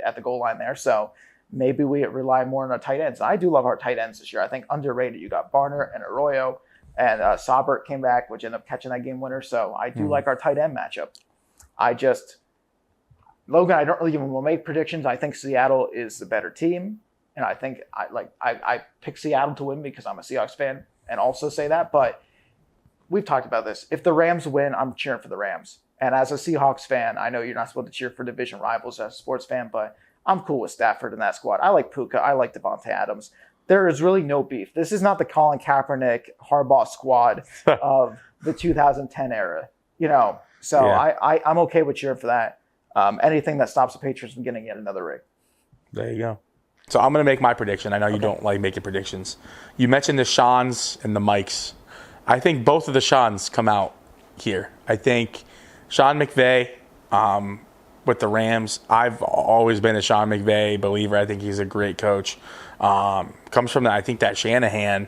A: at the goal line there. So maybe we rely more on our tight ends. I do love our tight ends this year. I think underrated. You got Barner and Arroyo, and Saubert came back, which ended up catching that game winner. So I do like our tight end matchup. Logan, I don't really even want to make predictions. I think Seattle is the better team. And I think I pick Seattle to win because I'm a Seahawks fan and also say that. But we've talked about this. If the Rams win, I'm cheering for the Rams. And as a Seahawks fan, I know you're not supposed to cheer for division rivals as a sports fan, but I'm cool with Stafford in that squad. I like Puka. I like Devontae Adams. There is really no beef. This is not the Colin Kaepernick Harbaugh squad of the 2010 era. So I'm okay with cheering for that. Anything that stops the Patriots from getting yet another ring.
B: There you go. So I'm going to make my prediction. I know you don't like making predictions. You mentioned the Seans and the Mikes. I think both of the Seans come out here. I think Sean McVay with the Rams. I've always been a Sean McVay believer. I think he's a great coach. Comes from, I think, that Shanahan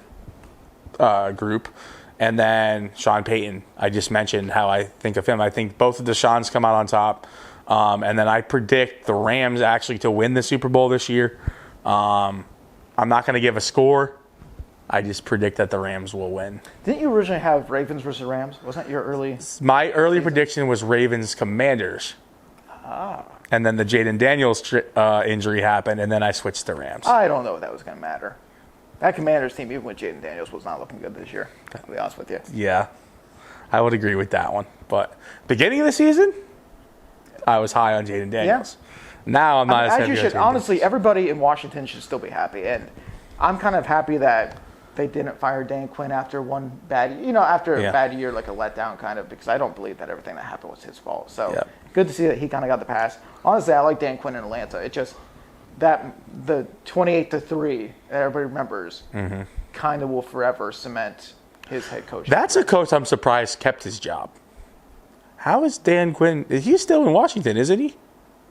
B: group. And then Sean Payton. I just mentioned how I think of him. I think both of the Seans come out on top. And then I predict the Rams actually to win the Super Bowl this year. I'm not going to give a score. I just predict that the Rams will win.
A: Didn't you originally have Ravens versus Rams? Wasn't that your early?
B: My early prediction was Ravens Commanders. And then the Jaden Daniels injury happened, and then I switched to Rams.
A: I don't know if that was going to matter. That Commanders team, even with Jaden Daniels, was not looking good this year. To be honest with you.
B: Yeah, I would agree with that one. But beginning of the season, I was high on Jaden Daniels. Yeah. Now I'm not as heavy.
A: As you should. Honestly, everybody in Washington should still be happy, and I'm kind of happy that they didn't fire Dan Quinn after one bad, after a bad year, like a letdown kind of, because I don't believe that everything that happened was his fault. So good to see that he kind of got the pass. Honestly, I like Dan Quinn in Atlanta. It just that the 28-3 that everybody remembers kind of will forever cement his head coach.
B: That's a coach I'm surprised kept his job. How is Dan Quinn? He's still in Washington, isn't he?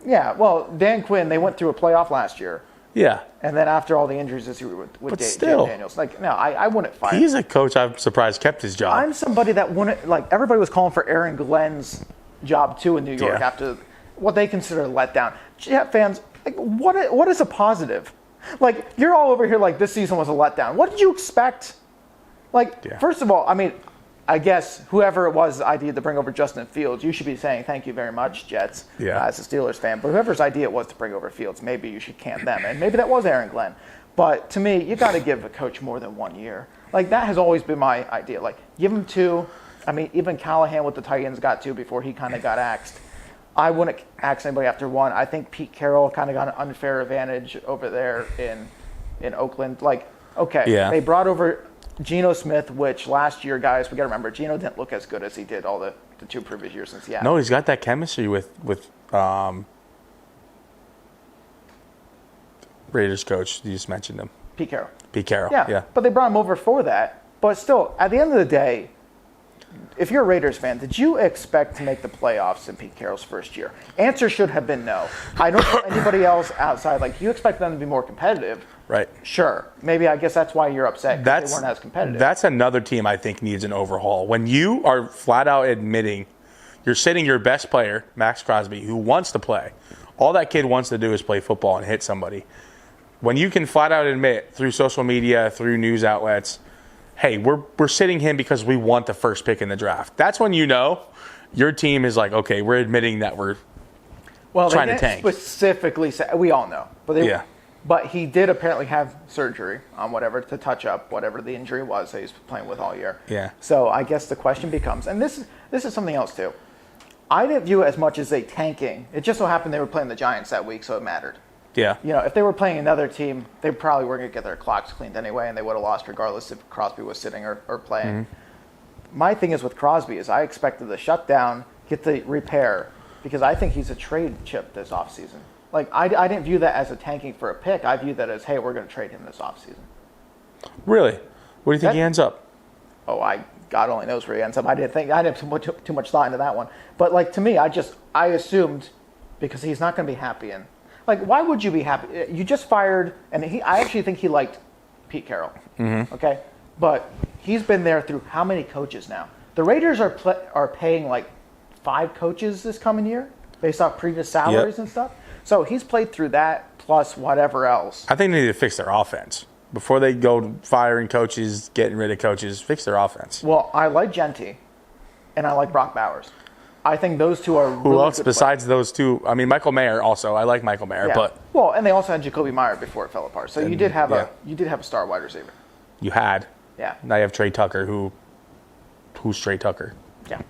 A: Yeah. Well, Dan Quinn, they went through a playoff last year.
B: Yeah.
A: And then after all the injuries this year with Jaden Daniels, I wouldn't fire him.
B: He's a coach I'm surprised kept his job.
A: I'm somebody that wouldn't, everybody was calling for Aaron Glenn's job too in New York after what they consider a letdown. Jet fans, what is a positive? You're all over here this season was a letdown. What did you expect? First of all, I guess whoever it was idea to bring over Justin Fields, you should be saying thank you very much, Jets, as a Steelers fan. But whoever's idea it was to bring over Fields, maybe you should can them. And maybe that was Aaron Glenn. But to me, you got to give a coach more than 1 year. That has always been my idea. Give him 2. Even Callahan with the Titans got 2 before he kind of got axed. I wouldn't axe anybody after 1. I think Pete Carroll kind of got an unfair advantage over there in Oakland. They brought over Geno Smith, which last year, guys, we got to remember, Geno didn't look as good as he did all the 2 previous years since Seattle.
B: No, he's got that chemistry with Raiders coach. You just mentioned him.
A: Pete Carroll.
B: Pete Carroll,
A: yeah. But they brought him over for that. But still, at the end of the day, if you're a Raiders fan, did you expect to make the playoffs in Pete Carroll's first year? Answer should have been no. I don't know anybody else outside. You expect them to be more competitive.
B: Right.
A: Sure. Maybe I guess that's why you're upset because they weren't as competitive.
B: That's another team I think needs an overhaul. When you are flat out admitting you're sitting your best player, Max Crosby, who wants to play. All that kid wants to do is play football and hit somebody. When you can flat out admit through social media, through news outlets, hey, we're sitting him because we want the first pick in the draft. That's when you know your team is okay, we're admitting that we're trying to tank.
A: Specifically say, we all know. But he did apparently have surgery on whatever to touch up whatever the injury was that he's playing with all year.
B: Yeah.
A: So I guess the question becomes, and this is something else too. I didn't view it as much as a tanking. It just so happened they were playing the Giants that week, so it mattered.
B: Yeah.
A: If they were playing another team, they probably weren't going to get their clocks cleaned anyway, and they would have lost regardless if Crosby was sitting or playing. My thing is with Crosby is I expected the shutdown, get the repair, because I think he's a trade chip this offseason. I didn't view that as a tanking for a pick. I view that as, hey, we're going to trade him this offseason.
B: Really? Where do you think he ends up?
A: Oh, God only knows where he ends up. I didn't put too much thought into that one. But to me, I assumed because he's not going to be happy in. Why would you be happy? You just fired, and I actually think he liked Pete Carroll. Okay, but he's been there through how many coaches now? The Raiders are paying 5 coaches this coming year based off previous salaries and stuff. So he's played through that plus whatever else.
B: I think they need to fix their offense. Before they go firing coaches, getting rid of coaches, fix their offense.
A: Well, I like Genty, and I like Brock Bowers. I think those two are
B: Who else besides those two? Michael Mayer also. I like Michael Mayer, but
A: and they also had Jacoby Meyer before it fell apart. So you did have a star wide receiver.
B: You had.
A: Yeah.
B: Now you have Trey Tucker, who's Trey Tucker.
A: Yeah.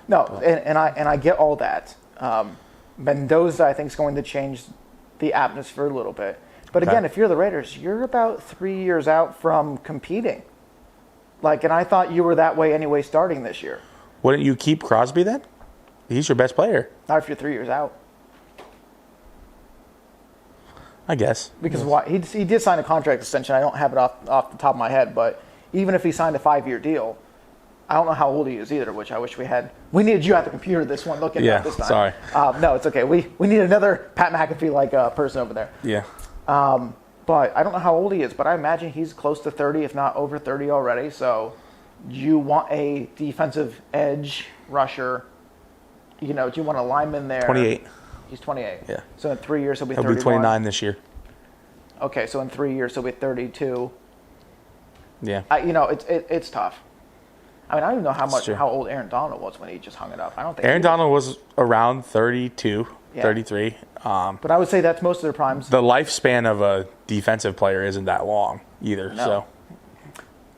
A: No, and I get all that. Mendoza, I think, is going to change the atmosphere a little bit. But again, if you're the Raiders, you're about 3 years out from competing. And I thought you were that way anyway starting this year.
B: Wouldn't you keep Crosby then? He's your best player.
A: Not if you're 3 years out.
B: I guess.
A: Because he did sign a contract extension. I don't have it off the top of my head, but even if he signed a 5-year deal, I don't know how old he is either, which I wish we had. We needed you at the computer this one looking at this time.
B: Sorry.
A: No, it's okay. We need another Pat McAfee-like person over there.
B: Yeah.
A: But I don't know how old he is, but I imagine he's close to 30, if not over 30 already. So you want a defensive edge rusher. Do you want a lineman there?
B: 28.
A: He's 28.
B: Yeah.
A: So in 3 years, he'll be 31.
B: He'll be 29 this year.
A: Okay, so in 3 years, he'll be 32.
B: Yeah.
A: It's tough. I mean, I don't even know how old Aaron Donald was when he just hung it up. I don't think
B: Aaron Donald was around 32, 33.
A: But I would say that's most of their primes.
B: The lifespan of a defensive player isn't that long either.
A: No.
B: So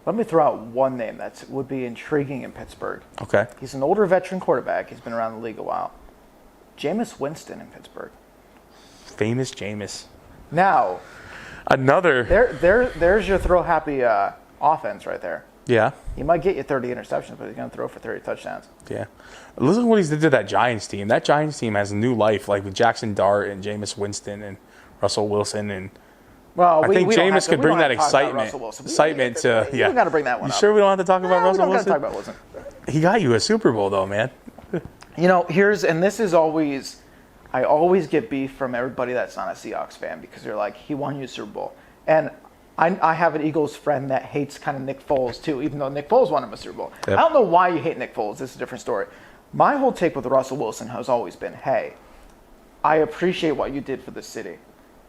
A: let me throw out one name that would be intriguing in Pittsburgh.
B: Okay.
A: He's an older veteran quarterback. He's been around the league a while. Jameis Winston in Pittsburgh.
B: Famous Jameis.
A: Now,
B: another.
A: There's your throw happy offense right there.
B: Yeah.
A: He might get you 30 interceptions, but he's going to throw for 30 touchdowns.
B: Yeah. Listen to what he's did to that Giants team. That Giants team has new life, like with Jackson Dart and Jameis Winston and Russell Wilson. And
A: well,
B: I think Jameis could bring that
A: excitement.
B: To.
A: You don't got to bring that one
B: You
A: up.
B: sure we don't have to talk about Russell Wilson?
A: We don't got to talk about Wilson.
B: He got you a Super Bowl, though, man.
A: I always get beef from everybody that's not a Seahawks fan because they're like, he won you a Super Bowl. And I have an Eagles friend that hates kind of Nick Foles, too, even though Nick Foles won him a Super Bowl.
B: Yep.
A: I don't know why you hate Nick Foles. This is a different story. My whole take with Russell Wilson has always been, hey, I appreciate what you did for the city.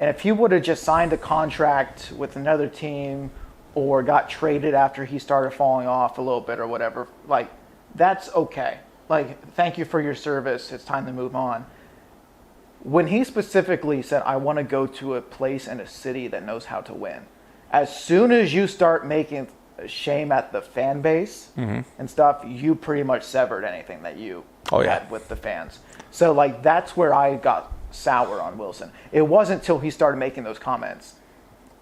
A: And if he would have just signed a contract with another team or got traded after he started falling off a little bit or whatever, like, that's okay. Like, thank you for your service. It's time to move on. When he specifically said, I want to go to a place and a city that knows how to win, as soon as you start making shame at the fan base and stuff, you pretty much severed anything that you had with the fans. So, like, that's where I got sour on Wilson. It wasn't until he started making those comments.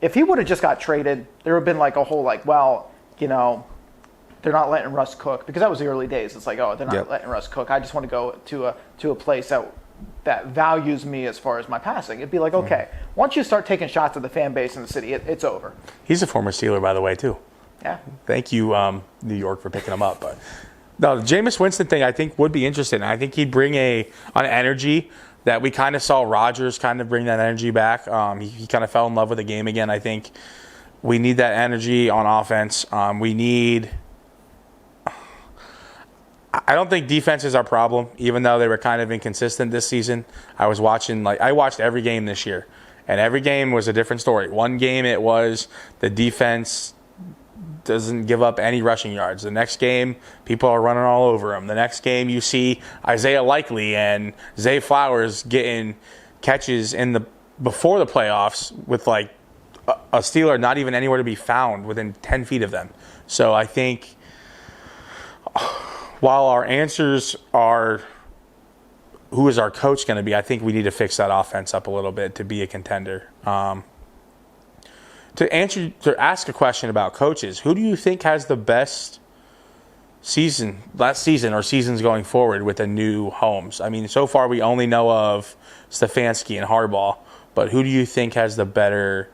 A: If he would have just got traded, there would have been, like, a whole, like, well, they're not letting Russ cook. Because that was the early days. It's like, oh, they're not letting Russ cook. I just want to go to a place that values me as far as my passing. It'd be like, okay, once you start taking shots at the fan base in the city, it's over.
B: He's a former Steeler, by the way, too.
A: Yeah.
B: Thank you, New York, for picking him up. But no, the Jameis Winston thing, I think, would be interesting. I think he'd bring an energy that we kind of saw Rodgers kind of bring that energy back. He kind of fell in love with the game again. I think we need that energy on offense. I don't think defense is our problem, even though they were kind of inconsistent this season. I watched every game this year, and every game was a different story. One game it was the defense doesn't give up any rushing yards. The next game, people are running all over them. The next game, you see Isaiah Likely and Zay Flowers getting catches before the playoffs with like a Steeler not even anywhere to be found within 10 feet of them. So I think while our answers are who is our coach going to be, I think we need to fix that offense up a little bit to be a contender. To ask a question about coaches, who do you think has the best last season or seasons going forward with the new homes? I mean, so far we only know of Stefanski and Harbaugh, but who do you think has the better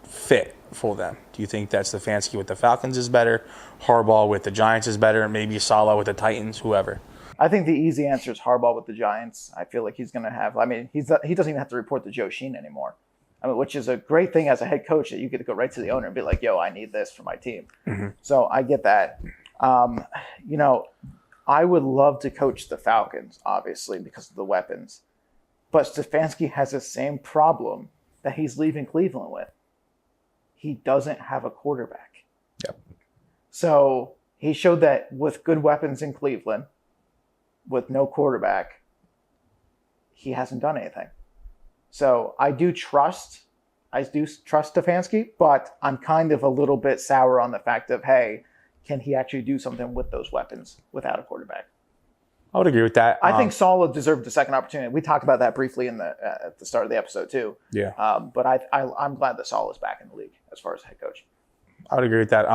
B: fit for them? Do you think that Stefanski with the Falcons is better, Harbaugh with the Giants is better, maybe Saleh with the Titans, whoever?
A: I think the easy answer is Harbaugh with the Giants. I feel like he's going to have – I mean, he doesn't even have to report to Joe Sheen anymore. I mean, which is a great thing as a head coach that you get to go right to the owner and be like, yo, I need this for my team. Mm-hmm. So I get that. I would love to coach the Falcons, obviously, because of the weapons. But Stefanski has the same problem that he's leaving Cleveland with. He doesn't have a quarterback.
B: Yep.
A: So he showed that with good weapons in Cleveland, with no quarterback, he hasn't done anything. So I do trust Stefanski, but I'm kind of a little bit sour on the fact of, hey, can he actually do something with those weapons without a quarterback?
B: I would agree with that.
A: I think Saleh deserved a second opportunity. We talked about that briefly at the start of the episode too.
B: Yeah.
A: But I'm glad that Saleh is back in the league as far as head coach.
B: I would agree with that.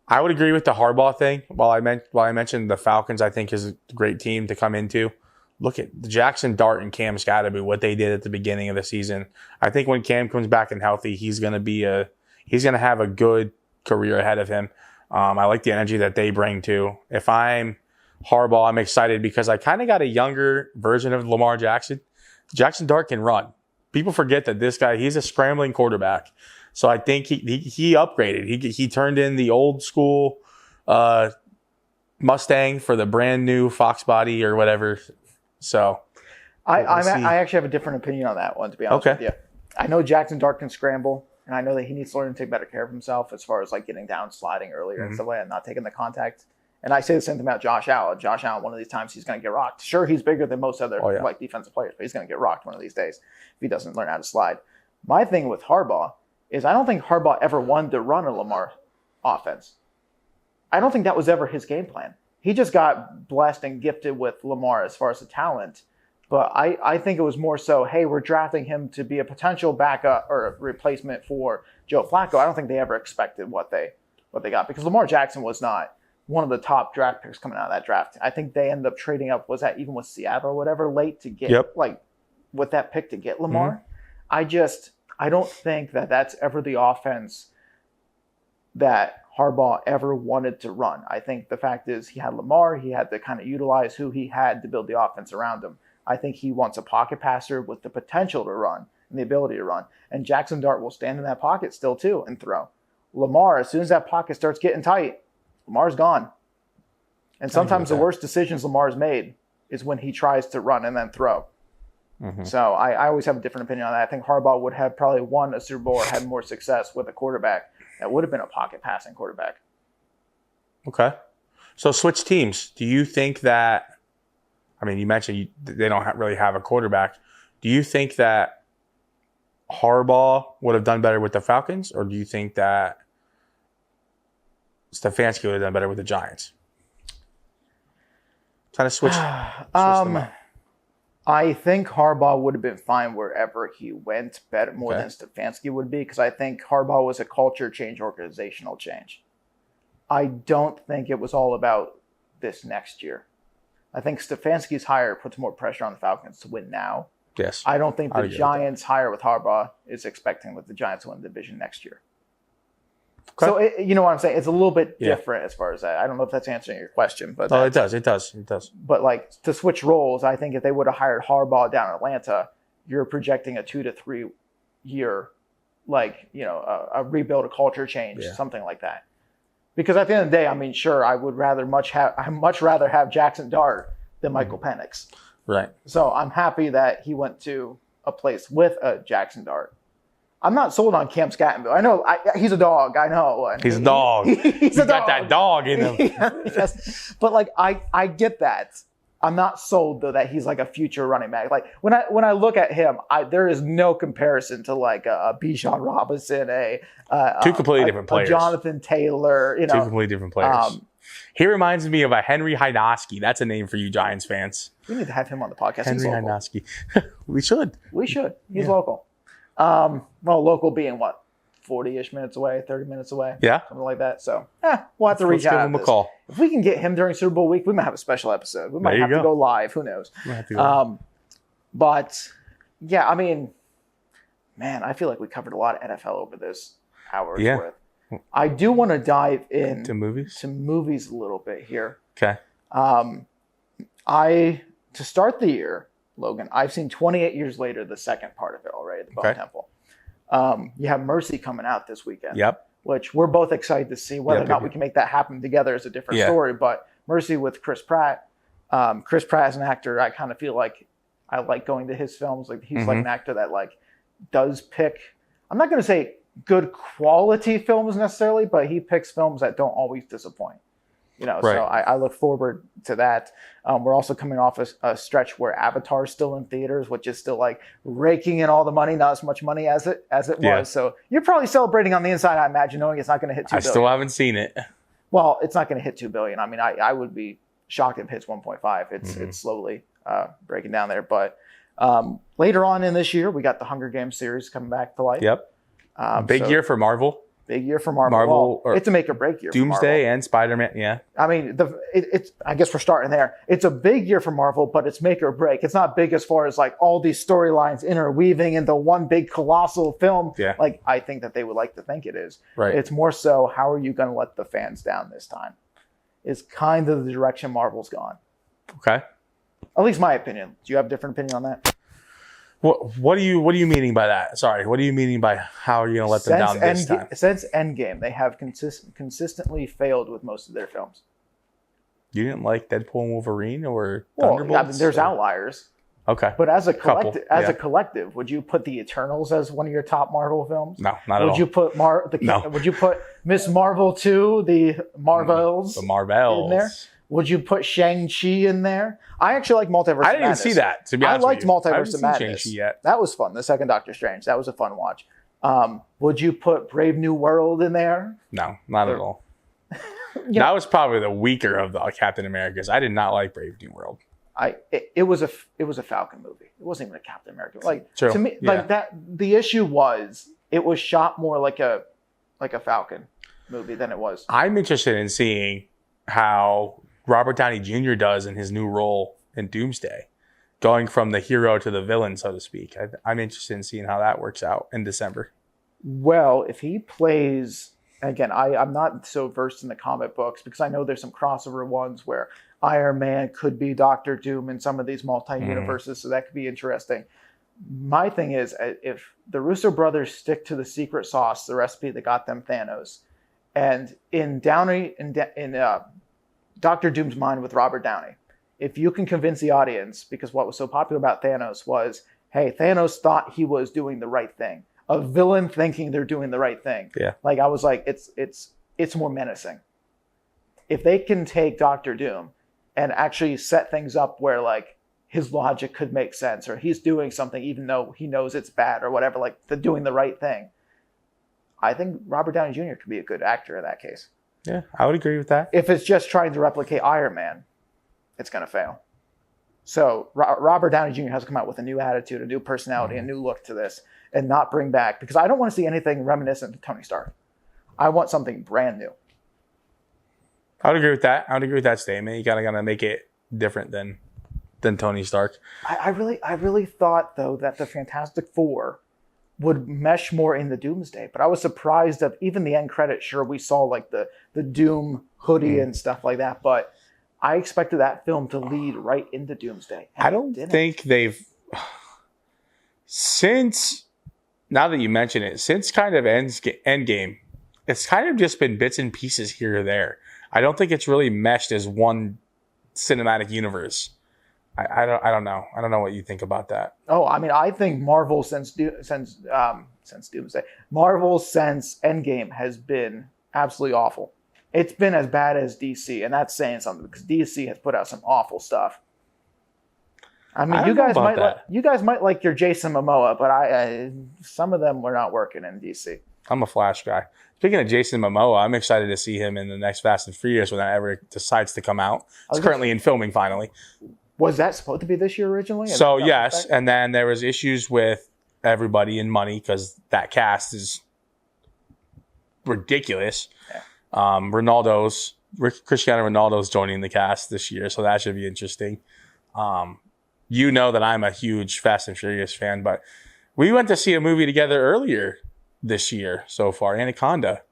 B: I would agree with the Harbaugh thing. While I mentioned the Falcons, I think is a great team to come into. Look at the Jackson Dart and Cam Scatterby, what they did at the beginning of the season. I think when Cam comes back and healthy, he's going to have a good career ahead of him. I like the energy that they bring too. If I'm Harbaugh, I'm excited because I kind of got a younger version of Lamar Jackson. Jackson Dart can run. People forget that this guy, he's a scrambling quarterback. So I think he upgraded. He turned in the old school Mustang for the brand new Fox body or whatever. So
A: I actually have a different opinion on that one, to be honest with you. I know Jackson Dart can scramble, and I know that he needs to learn to take better care of himself as far as like getting down, sliding earlier and stuff like that, and not taking the contact. And I say the same thing about Josh Allen. Josh Allen, one of these times, he's going to get rocked. Sure, he's bigger than most other like defensive players, but he's going to get rocked one of these days if he doesn't learn how to slide. My thing with Harbaugh is I don't think Harbaugh ever wanted to run a Lamar offense. I don't think that was ever his game plan. He just got blessed and gifted with Lamar as far as the talent. But I think it was more so, hey, we're drafting him to be a potential backup or a replacement for Joe Flacco. I don't think they ever expected what they got, because Lamar Jackson was not one of the top draft picks coming out of that draft. I think they ended up trading up, was that even with Seattle or whatever, late to get like with that pick to get Lamar. I don't think that that's ever the offense that Harbaugh ever wanted to run. I think the fact is he had Lamar. He had to kind of utilize who he had to build the offense around him. I think he wants a pocket passer with the potential to run and the ability to run. And Jackson Dart will stand in that pocket still too and throw. Lamar, as soon as that pocket starts getting tight, Lamar's gone. And sometimes the worst decisions Lamar's made is when he tries to run and then throw. So I always have a different opinion on that. I think Harbaugh would have probably won a Super Bowl or had more success with a quarterback that would have been a pocket passing quarterback.
B: Okay. So switch teams. Do you think that, I mean, you mentioned they don't really have a quarterback. Do you think that Harbaugh would have done better with the Falcons, or do you think that Stefanski would have done better with the Giants? Trying to switch them up.
A: I think Harbaugh would have been fine wherever he went, better more than Stefanski would be, because I think Harbaugh was a culture change, organizational change. I don't think it was all about this next year. I think Stefanski's hire puts more pressure on the Falcons to win now.
B: Yes.
A: I don't think the Giants' hire with Harbaugh is expecting with the Giants to win the division next year. Okay. So, you know what I'm saying? It's a little bit different as far as that. I don't know if that's answering your question. But
B: it does.
A: But, like, to switch roles, I think if they would have hired Harbaugh down in Atlanta, you're projecting a 2 to 3 year, like, you know, a rebuild, a culture change, something like that. Because at the end of the day, I mean, sure, I'd much rather have Jackson Dart than Michael Penix.
B: Right.
A: So I'm happy that he went to a place with a Jackson Dart. I'm not sold on Cam Scattonville. I know he's a dog. I know.
B: He's a dog.
A: He's a dog.
B: Got that dog in him.
A: Yes. But like I get that. I'm not sold though that he's like a future running back. Like when I look at him, there is no comparison to like a Bijan Robinson,
B: two completely different players.
A: A Jonathan Taylor. You know,
B: two completely different players. He reminds me of a Henry Hynoski. That's a name for you Giants fans.
A: We need to have him on the podcast.
B: Henry Hynoski. We should.
A: He's local. Well, local being what, 40-ish minutes away, 30 minutes away, something like that. So we'll have to reach out.
B: Give him a call.
A: If we can get him during Super Bowl week, we might have a special episode. We might have to go live. Who knows? But yeah, I mean, man, I feel like we covered a lot of NFL over this hour's worth. I do want to dive in
B: to movies
A: a little bit here.
B: Okay.
A: To start the year, Logan, I've seen 28 Years Later, the second part of it already at the Bone Temple. You have Mercy coming out this weekend.
B: Yep.
A: Which we're both excited to see. Whether or not we can make that happen together is a different story. But Mercy with Chris Pratt. Chris Pratt as an actor, I kind of feel like I like going to his films. Like he's like an actor that like does pick. I'm not going to say good quality films necessarily, but he picks films that don't always disappoint. You know, so I look forward to that. We're also coming off a stretch where Avatar's still in theaters, which is still like raking in all the money, not as much money as it was. So you're probably celebrating on the inside, I imagine, knowing it's not going to hit $2 billion.
B: I still haven't seen it.
A: Well, it's not going to hit $2 billion. I mean, I would be shocked if it hits 1.5. It's slowly breaking down there. But later on in this year, we got the Hunger Games series coming back to life.
B: Yep. Big year for Marvel.
A: Big year for Marvel.
B: Marvel,
A: well, it's a make or break year.
B: Doomsday and Spider-Man. Yeah.
A: I mean, it's. I guess we're starting there. It's a big year for Marvel, but it's make or break. It's not big as far as like all these storylines interweaving into one big colossal film.
B: Yeah.
A: Like I think that they would like to think it is.
B: Right.
A: It's more so how are you going to let the fans down this time? Is kind of the direction Marvel's gone.
B: Okay.
A: At least my opinion. Do you have a different opinion on that?
B: What are you meaning by that? Sorry, what are you meaning by how are you going to let them down this time?
A: Since Endgame, they have consistently failed with most of their films.
B: You didn't like Deadpool and Wolverine or
A: Thunderbolts?
B: Thunderbolts?
A: I mean, there's outliers.
B: Okay.
A: But as a collective, would you put the Eternals as one of your top Marvel films?
B: No, not at all.
A: Would you put
B: No.
A: Would you put Miss Marvel 2, the Marvels,
B: The Marvels
A: in there? Would you put Shang-Chi in there? I actually like Multiverse.
B: I didn't even see that. To be honest,
A: I liked
B: with you.
A: Multiverse of Madness.
B: Shang-Chi yet.
A: That was fun. The second Doctor Strange. That was a fun watch. Would you put Brave New World in there?
B: No, not at all. That was probably the weaker of the Captain Americas. I did not like Brave New World.
A: It was a Falcon movie. It wasn't even a Captain America. Like
B: True.
A: to me,
B: Yeah.
A: like that. The issue was it was shot more like a Falcon movie than it was.
B: I'm interested in seeing how Robert Downey Jr. does in his new role in Doomsday, going from the hero to the villain, so to speak. I'm interested in seeing how that works out in December.
A: Well, if he plays again, I'm not so versed in the comic books because I know there's some crossover ones where Iron Man could be Doctor Doom in some of these multi-universes, so that could be interesting. My thing is, if the Russo brothers stick to the secret sauce, the recipe that got them Thanos, and in Doctor Doom's mind with Robert Downey, if you can convince the audience, because what was so popular about Thanos was, hey, Thanos thought he was doing the right thing. A villain thinking they're doing the right thing.
B: Yeah.
A: Like I was like, it's more menacing. If they can take Doctor Doom and actually set things up where like his logic could make sense, or he's doing something even though he knows it's bad or whatever, like the doing the right thing. I think Robert Downey Jr. could be a good actor in that case.
B: Yeah, I would agree with that.
A: If it's just trying to replicate Iron Man, it's going to fail. So Robert Downey Jr. has to come out with a new attitude, a new personality, a new look to this, and not bring back, because I don't want to see anything reminiscent of Tony Stark. I want something brand new.
B: I would agree with that. I would agree with that statement. You gotta make it different than Tony Stark.
A: I really thought though that the Fantastic Four would mesh more in the Doomsday, but I was surprised that even the end credits, sure, we saw like the Doom hoodie and stuff like that, but I expected that film to lead right into Doomsday.
B: I don't think they've, since, now that you mention it, since kind of Endgame, it's kind of just been bits and pieces here or there. I don't think it's really meshed as one cinematic universe. I don't know. I don't know what you think about that.
A: Oh, I mean, I think Marvel since Doomsday, Marvel since Endgame has been absolutely awful. It's been as bad as DC, and that's saying something because DC has put out some awful stuff. I mean, you guys might like your Jason Momoa, but some of them were not working in DC.
B: I'm a Flash guy. Speaking of Jason Momoa, I'm excited to see him in the next Fast and Furious when that ever decides to come out. It's currently in filming finally.
A: Was that supposed to be this year originally?
B: So yes, and then there was issues with everybody and money because that cast is ridiculous. Yeah. Cristiano Ronaldo's joining the cast this year, so that should be interesting. You know that I'm a huge Fast and Furious fan, but we went to see a movie together earlier this year so far, Anaconda.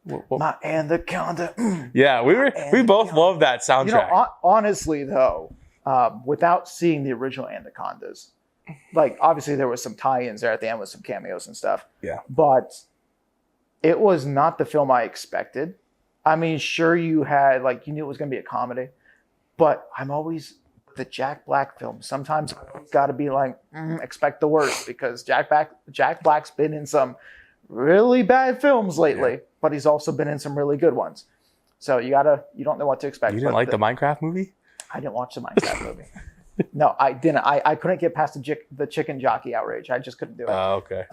A: My Anaconda.
B: Yeah, we both love that soundtrack.
A: You know, honestly though, without seeing the original Anacondas, like obviously there was some tie-ins there at the end with some cameos and stuff.
B: Yeah.
A: But it was not the film I expected. I mean, sure you had like you knew it was going to be a comedy, but I'm always the Jack Black film. Sometimes it's got to be like expect the worst because Jack Black's been in some really bad films lately, but he's also been in some really good ones. So you don't know what to expect.
B: You didn't like the Minecraft movie?
A: I didn't watch the Minecraft movie. No, I didn't. I couldn't get past the chicken jockey outrage. I just couldn't do it.
B: Oh, okay.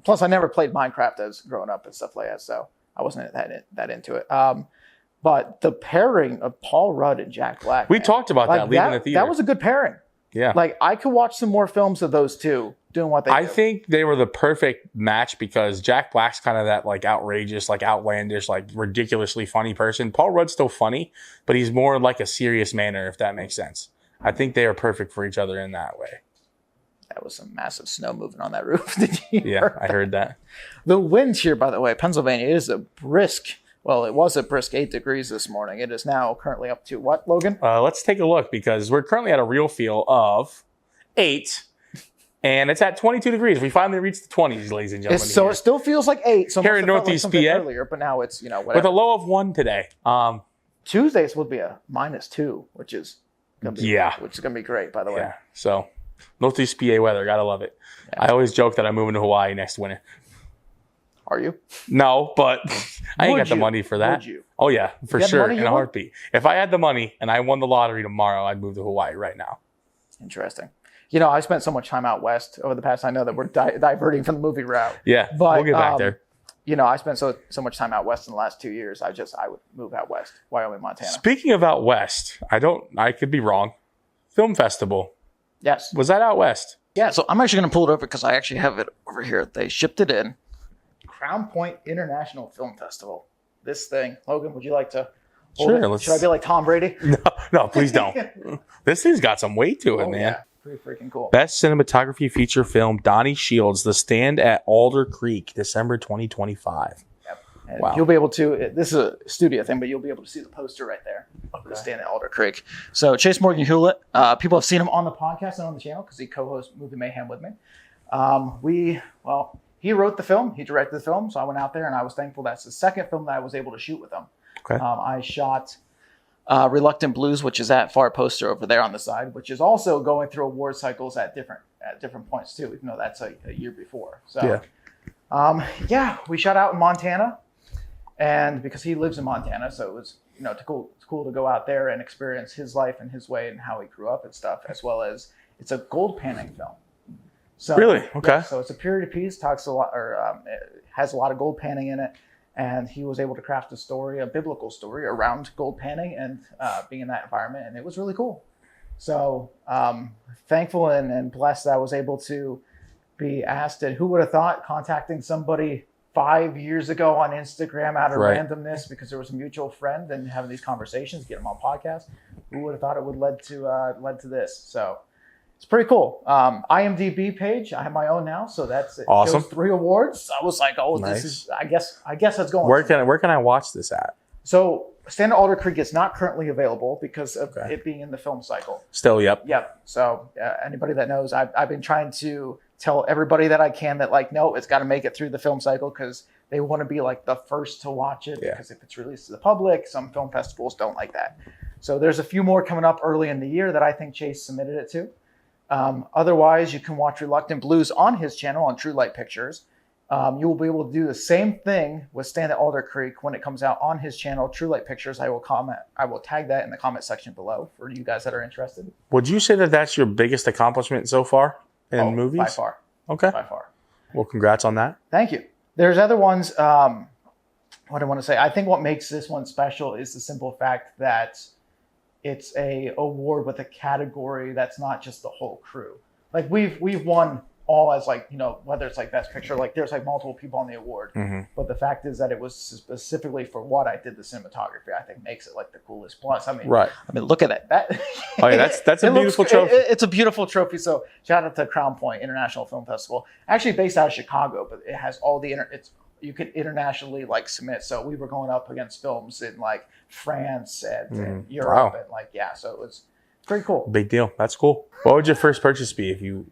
A: Plus, I never played Minecraft as growing up and stuff like that, so I wasn't that into it. But the pairing of Paul Rudd and Jack Black,
B: we talked about that leaving the theater.
A: That was a good pairing.
B: Yeah.
A: Like, I could watch some more films of those two doing what they do.
B: I think they were the perfect match because Jack Black's kind of that like outrageous, like outlandish, like ridiculously funny person. Paul Rudd's still funny, but he's more like a serious manner, if that makes sense. I think they are perfect for each other in that way.
A: That was some massive snow moving on that roof. Did you
B: Yeah, I heard that.
A: The wind here, by the way, Pennsylvania, it is a brisk, well, it was a brisk 8 degrees this morning. It is now currently up to what, Logan?
B: Let's take a look because we're currently at a real feel of 8. And it's at 22 degrees. We finally reached the 20s, ladies and gentlemen.
A: So it still feels like 8. So
B: here in Northeast PA.
A: Earlier, but now it's, whatever.
B: With a low of 1 today.
A: Tuesdays will be a -2, which is going to be great, by the way.
B: Yeah. So Northeast PA weather, gotta love it. Yeah. I always joke that I'm moving to Hawaii next winter.
A: Are you?
B: No, but I ain't got the money for that.
A: Would you?
B: Oh yeah, for sure, in a heartbeat. If I had the money and I won the lottery tomorrow, I'd move to Hawaii right now.
A: Interesting. I spent so much time out west over the past. I know that we're diverting from the movie route.
B: Yeah, but we'll get back there.
A: I spent so much time out west in the last 2 years. I would move out west, Wyoming, Montana.
B: Speaking of out west, I could be wrong. Film festival.
A: Yes.
B: Was that out west?
A: Yeah. So I'm actually going to pull it over because I actually have it over here. They shipped it in. Crown Point International Film Festival. This thing, Logan. Would you like to?
B: Sure.
A: Should I be like Tom Brady?
B: No, please don't. This thing's got some weight to it, man.
A: Yeah. Pretty freaking cool.
B: Best cinematography feature film, Donnie Shields, The Stand at Alder Creek, December 2025.
A: Yep. And wow. You'll be able to, this is a studio thing, but you'll be able to see the poster right there. Okay. The Stand at Alder Creek. So Chase Morgan Hewlett, people have seen him on the podcast and on the channel because he co-hosts Movie Mayhem with me. He wrote the film, he directed the film, so I went out there and I was thankful that's the second film that I was able to shoot with him.
B: Okay.
A: I shot Reluctant Blues, which is that far poster over there on the side, which is also going through award cycles at different points too, even though that's a year before. So, we shot out in Montana, and because he lives in Montana, so it was it's cool to go out there and experience his life and his way and how he grew up and stuff, as well as it's a gold panning film. So
B: really, okay.
A: Yeah, so it's a period piece, talks a lot, it has a lot of gold panning in it. And he was able to craft a biblical story around gold panning and being in that environment. And it was really cool. So thankful and blessed that I was able to be asked. And who would have thought contacting somebody 5 years ago on Instagram out of randomness because there was a mutual friend and having these conversations, get them on podcast. Who would have thought it would led to this? So it's pretty cool. IMDb page, I have my own now, so that's it.
B: Awesome.
A: Shows 3 awards. I was like, nice. This is. I guess that's going.
B: Where can I watch this at?
A: So, Stand at Alder Creek is not currently available because of it being in the film cycle.
B: Still, yep.
A: So, anybody that knows, I've been trying to tell everybody that I can that no, it's got to make it through the film cycle because they want to be like the first to watch it. Because if it's released to the public, some film festivals don't like that. So, there's a few more coming up early in the year that I think Chase submitted it to. Otherwise, you can watch Reluctant Blues on his channel on True Light Pictures. You will be able to do the same thing with Stand at Alder Creek when it comes out on his channel, True Light Pictures. I will tag that in the comment section below for you guys that are interested.
B: Would you say that that's your biggest accomplishment so far in movies?
A: By far.
B: Okay.
A: By far.
B: Well, congrats on that.
A: Thank you. There's other ones. What I want to say, I think what makes this one special is the simple fact that it's a award with a category that's not just the whole crew. Like we've won all as whether it's best picture, there's multiple people on the award. Mm-hmm. But the fact is that it was specifically for what I did the cinematography, I think makes it the coolest. Plus, look at it.
B: That's a beautiful trophy.
A: It's a beautiful trophy. So shout out to Crown Point International Film Festival. Actually based out of Chicago, but it has all the you can internationally submit. So we were going up against films in France and Europe and so it was pretty cool.
B: Big deal. That's cool. What would your first purchase be if you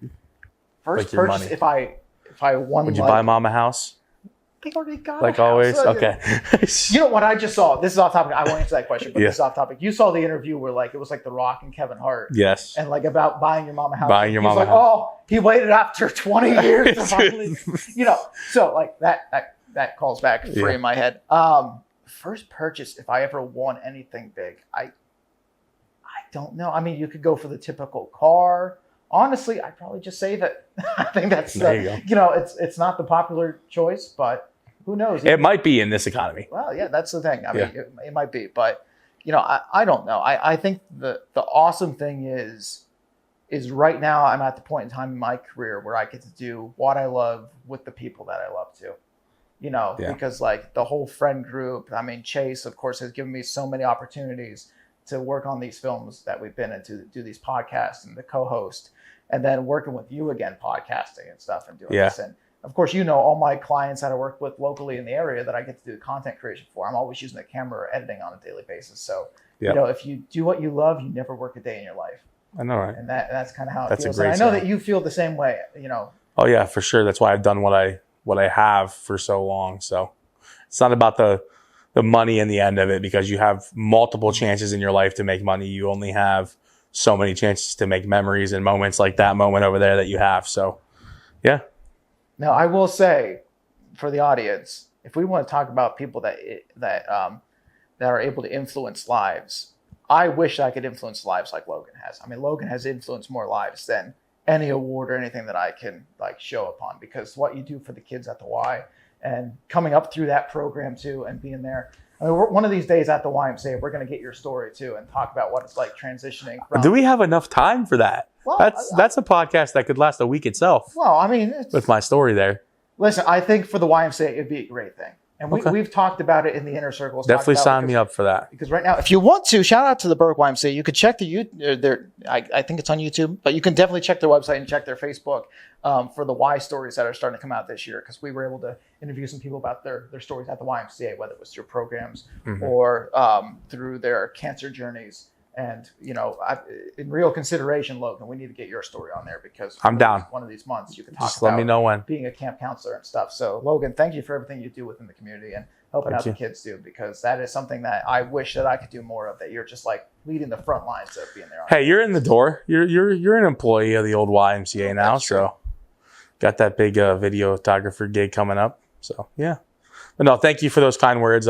A: purchase money? if I won?
B: Would you buy mom a house?
A: They already got
B: like always. Okay.
A: You know what I just saw? This is off topic. I won't answer that question, but this is off topic. You saw the interview where it was The Rock and Kevin Hart.
B: Yes.
A: And about buying your mom a house.
B: Buying your mom a house.
A: Oh, he waited after 20 years to finally, so that calls back free in my head. First purchase, if I ever won anything big, I don't know. You could go for the typical car. Honestly, I'd probably just save it. I think that's it's not the popular choice, but who knows?
B: It might be in this economy.
A: Well, yeah, that's the thing. It might be, but I don't know. I think the awesome thing is is right now I'm at the point in time in my career where I get to do what I love with the people that I love to. Because like the whole friend group, I mean, Chase, of course, has given me so many opportunities to work on these films that we've been in, to do these podcasts and the co-host, and then working with you again, podcasting and stuff and doing this. And of course, all my clients that I work with locally in the area that I get to do content creation for, I'm always using the camera or editing on a daily basis. So, if you do what you love, you never work a day in your life.
B: I know, right?
A: And that's kind of how it
B: That's
A: feels.
B: a great
A: And I know
B: saying.
A: that you feel the same way,
B: Oh yeah, for sure. That's why I've done what I have for so long. So it's not about the money in the end of it, because you have multiple chances in your life to make money. You only have so many chances to make memories and moments like that moment over there that you have. So yeah.
A: Now I will say, for the audience, if we want to talk about people that are able to influence lives, I wish I could influence lives like Logan has. I mean, Logan has influenced more lives than any award or anything that I can like show upon, because what you do for the kids at the Y and coming up through that program too and being there. I mean, one of these days at the YMCA, we're going to get your story too and talk about what it's like transitioning from.
B: Do we have enough time for that? Well, that's a podcast that could last a week itself.
A: Well, I mean,
B: with my story there.
A: Listen, I think for the YMCA, it'd be a great thing. And we've talked about it in the inner circles.
B: Definitely sign me up for that.
A: Because right now, if you want to, shout out to the Berwick YMCA. You could check I think it's on YouTube, but you can definitely check their website and check their Facebook for the Y stories that are starting to come out this year. Because we were able to interview some people about their stories at the YMCA, whether it was through programs or through their cancer journeys. And, in real consideration, Logan, we need to get your story on there, because
B: I'm down.
A: One of these months you can talk
B: about let me know when.
A: Being a camp counselor and stuff. So, Logan, thank you for everything you do within the community and helping out the kids too, because that is something that I wish that I could do more of, that you're just like leading the front lines of being there.
B: Hey, you're in the door. You're an employee of the old YMCA now, so got that big videographer gig coming up. So, yeah. But no, thank you for those kind words.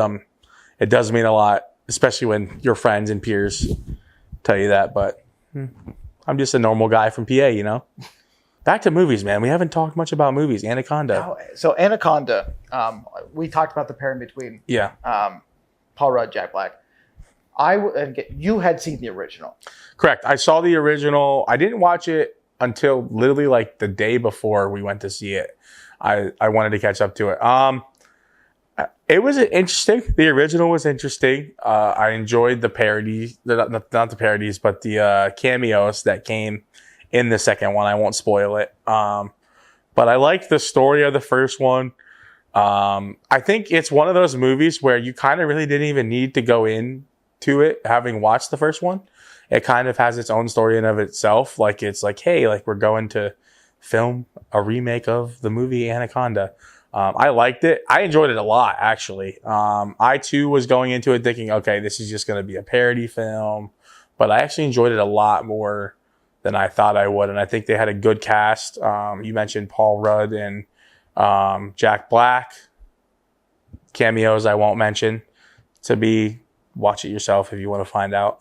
B: It does mean a lot, especially when your friends and peers tell you that, but I'm just a normal guy from PA, Back to movies, man. We haven't talked much about movies. Anaconda.
A: So Anaconda, we talked about the pairing between Paul Rudd, Jack Black. You had seen the original.
B: Correct. I saw the original. I didn't watch it until literally like the day before we went to see it. I wanted to catch up to it. It was interesting. The original was interesting. I enjoyed the parodies, not the parodies, but the cameos that came in the second one. I won't spoil it. But I liked the story of the first one. I think it's one of those movies where you kind of really didn't even need to go into it having watched the first one. It kind of has its own story in of itself. Like, it's like, hey, like we're going to film a remake of the movie Anaconda. I liked it. I enjoyed it a lot, actually. I too was going into it thinking, okay, this is just going to be a parody film, but I actually enjoyed it a lot more than I thought I would. And I think they had a good cast. You mentioned Paul Rudd and Jack Black. Cameos I won't mention. Watch it yourself if you want to find out.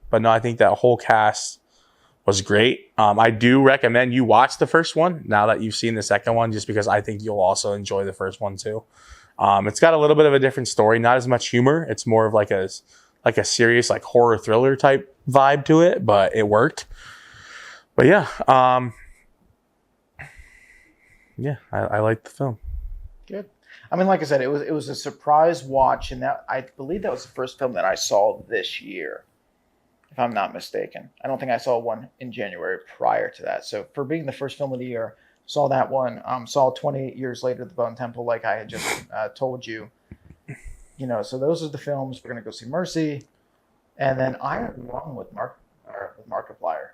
B: But no, I think that whole cast was great. I do recommend you watch the first one now that you've seen the second one, just because I think you'll also enjoy the first one too. It's got a little bit of a different story, not as much humor. It's more of like a serious like horror thriller type vibe to it, but it worked. But yeah, I liked the film.
A: Good. I mean, like I said, it was a surprise watch, and that I believe that was the first film that I saw this year, if I'm not mistaken. I don't think I saw one in January prior to that. So for being the first film of the year, saw that one. Saw 28 years later, The Bone Temple, like I had just told you. So those are the films. We're gonna go see Mercy, and then Iron Lung with Markiplier.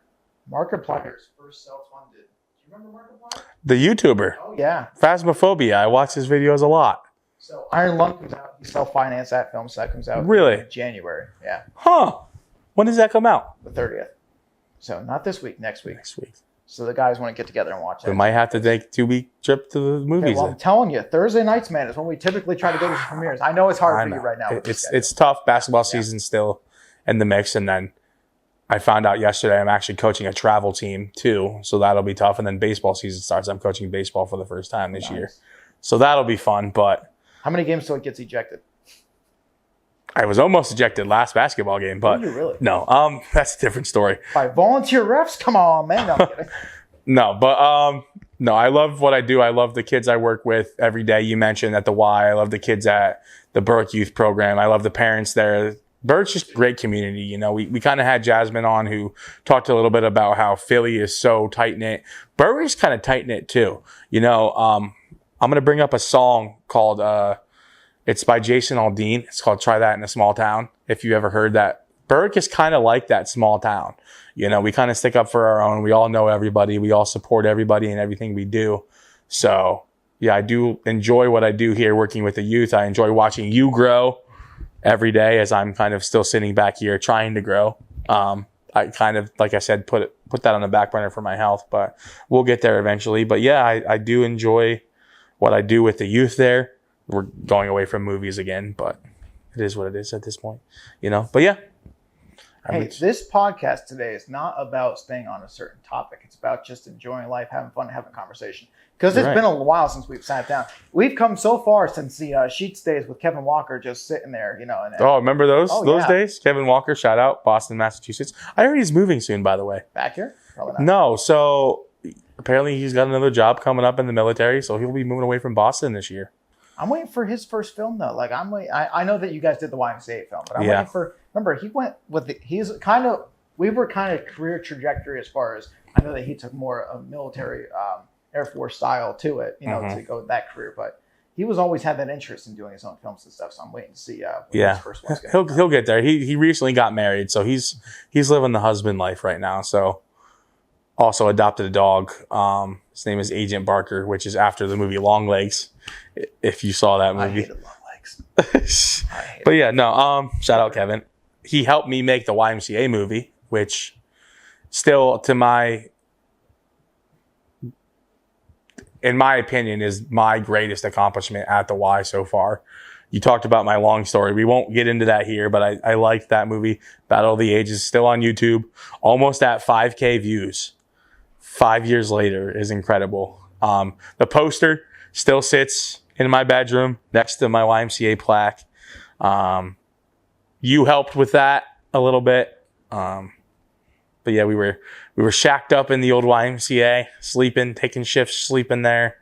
A: Markiplier's first self-funded. Do you remember Markiplier?
B: The YouTuber.
A: Oh yeah.
B: Phasmophobia. I watch his videos a lot.
A: So Iron Lung comes out. He self-financed that film, so that comes out
B: really
A: in January. Yeah.
B: Huh. When does that come out?
A: The 30th. So not this week, next week.
B: Next week.
A: So the guys want to get together and watch that.
B: We might have to take a 2-week trip to the movies.
A: Okay, well, I'm telling you, Thursday nights, man, is when we typically try to go to the premieres. I know it's hard for you right now.
B: It's tough. Basketball season's still in the mix. And then I found out yesterday I'm actually coaching a travel team too. So that'll be tough. And then baseball season starts. I'm coaching baseball for the first time this year. So that'll be fun. But
A: how many games till it gets ejected?
B: I was almost ejected last basketball game, but
A: really?
B: No, that's a different story.
A: By volunteer refs? Come on, man. No, I'm kidding.
B: No, but no, I love what I do. I love the kids I work with every day. You mentioned at the Y. I love the kids at the Burke Youth Program. I love the parents there. Burke's just a great community. You know, we kind of had Jasmine on who talked a little bit about how Philly is so tight knit. Burke is kind of tight knit too. You know, I'm going to bring up a song called, it's by Jason Aldean. It's called Try That in a Small Town. If you ever heard that. Burke is kind of like that small town. You know, we kind of stick up for our own. We all know everybody. We all support everybody and everything we do. So, yeah, I do enjoy what I do here working with the youth. I enjoy watching you grow every day as I'm kind of still sitting back here trying to grow. I kind of, like I said, put that on the back burner for my health, but we'll get there eventually. But yeah, I do enjoy what I do with the youth there. We're going away from movies again, but it is what it is at this point, you know? But yeah.
A: Hey, this podcast today is not about staying on a certain topic. It's about just enjoying life, having fun, having conversation. Because it's been a while since we've sat down. We've come so far since the Sheets days with Kevin Walker just sitting there, you know. And
B: remember those days? Kevin Walker, shout out, Boston, Massachusetts. I heard he's moving soon, by the way.
A: Back here? Probably not.
B: No, so apparently he's got another job coming up in the military, so he'll be moving away from Boston this year.
A: I'm waiting for his first film though. Like I know that you guys did the YMCA film, but I'm waiting for. Remember, he went with we were kind of career trajectory as far as I know that he took more of military Air Force style to it, you know, to go with that career. But he was always had that interest in doing his own films and stuff. So I'm waiting to see. His first one's
B: he'll get there. He recently got married, so he's living the husband life right now. So also adopted a dog. His name is Agent Barker, which is after the movie Long Legs. If you saw that movie.
A: I hated Long Legs.
B: But yeah, no. Shout out Kevin. He helped me make the YMCA movie, which still, in my opinion, is my greatest accomplishment at the Y so far. You talked about my long story. We won't get into that here, but I liked that movie. Battle of the Ages, still on YouTube, almost at 5K views. 5 years later is incredible. The poster still sits in my bedroom next to my YMCA plaque. You helped with that a little bit. But yeah, we were shacked up in the old YMCA, sleeping, taking shifts, sleeping there.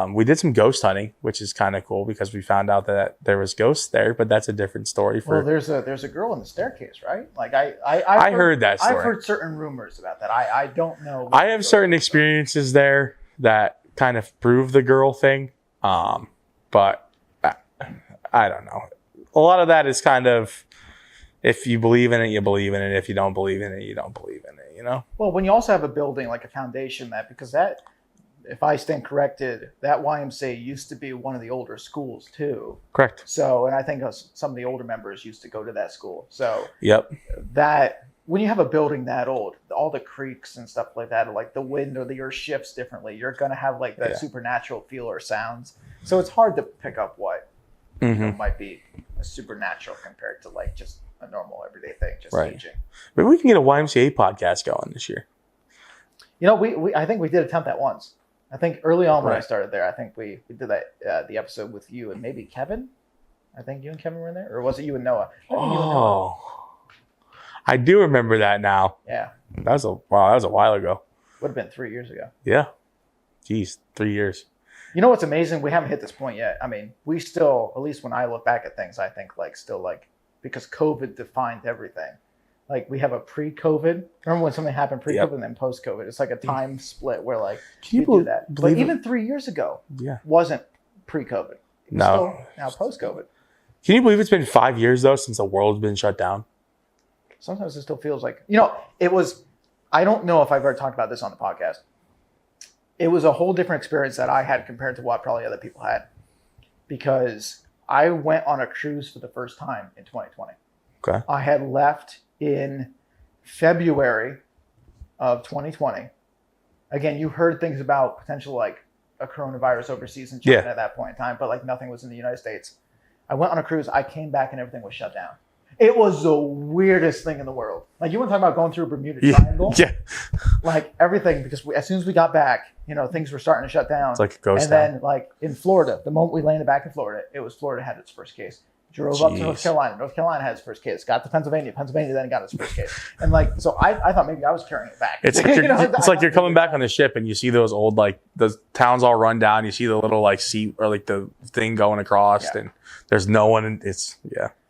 B: We did some ghost hunting, which is kind of cool because we found out that there was ghosts there, but that's a different story.
A: Well, there's a girl in the staircase, right? Like
B: I heard that story.
A: I've heard certain rumors about that. I don't know.
B: I have certain experiences there that kind of prove the girl thing. But I don't know. A lot of that is kind of, if you believe in it, you believe in it. If you don't believe in it, you don't believe in it, you know?
A: Well, when you also have a building, like a foundation, because that, if I stand corrected, that YMCA used to be one of the older schools too.
B: Correct.
A: So, and I think some of the older members used to go to that school. So
B: yep.
A: That, when you have a building that old, all the creaks and stuff like that, like the wind or the earth shifts differently, you're going to have like that supernatural feel or sounds. So it's hard to pick up what might be a supernatural compared to like just a normal everyday thing, just aging.
B: Maybe we can get a YMCA podcast going this year.
A: You know, I think we did attempt that once. I think early on when I started there, I think we did that the episode with you and maybe Kevin. I think you and Kevin were in there, or was it you and Noah?
B: I do remember that now.
A: Yeah.
B: That was a while ago.
A: Would have been 3 years ago.
B: Yeah. Jeez, 3 years.
A: You know what's amazing? We haven't hit this point yet. I mean, we still, at least when I look back at things, I think because COVID defined everything. Like we have a pre-COVID. Remember when something happened pre-COVID and then post-COVID? It's like a time split where like you do that. But even 3 years ago wasn't pre-COVID.
B: No.
A: Still now post-COVID.
B: Can you believe it's been 5 years though since the world's been shut down?
A: Sometimes it still feels like, it was, I don't know if I've ever talked about this on the podcast. It was a whole different experience that I had compared to what probably other people had. Because I went on a cruise for the first time in 2020.
B: Okay.
A: I had left in February of 2020. Again, you heard things about potential like a coronavirus overseas in China at that point in time, but like nothing was in the United States. I went on a cruise. I came back and everything was shut down. It was the weirdest thing in the world. Like you want to talk about going through a Bermuda Triangle?
B: Yeah.
A: Like everything, because as soon as we got back, things were starting to shut down.
B: It's like a ghost
A: town.
B: town.
A: And then like in Florida, the moment we landed back in Florida, Florida had its first case. Drove up to North Carolina. North Carolina had his first case. Got to Pennsylvania. Pennsylvania then got his first case. And like, so I thought maybe I was carrying it back.
B: It's like it's like you're coming back on the ship and you see those old, like, the towns all run down. You see the little, like, seat or like the thing going across and there's no one. And it's,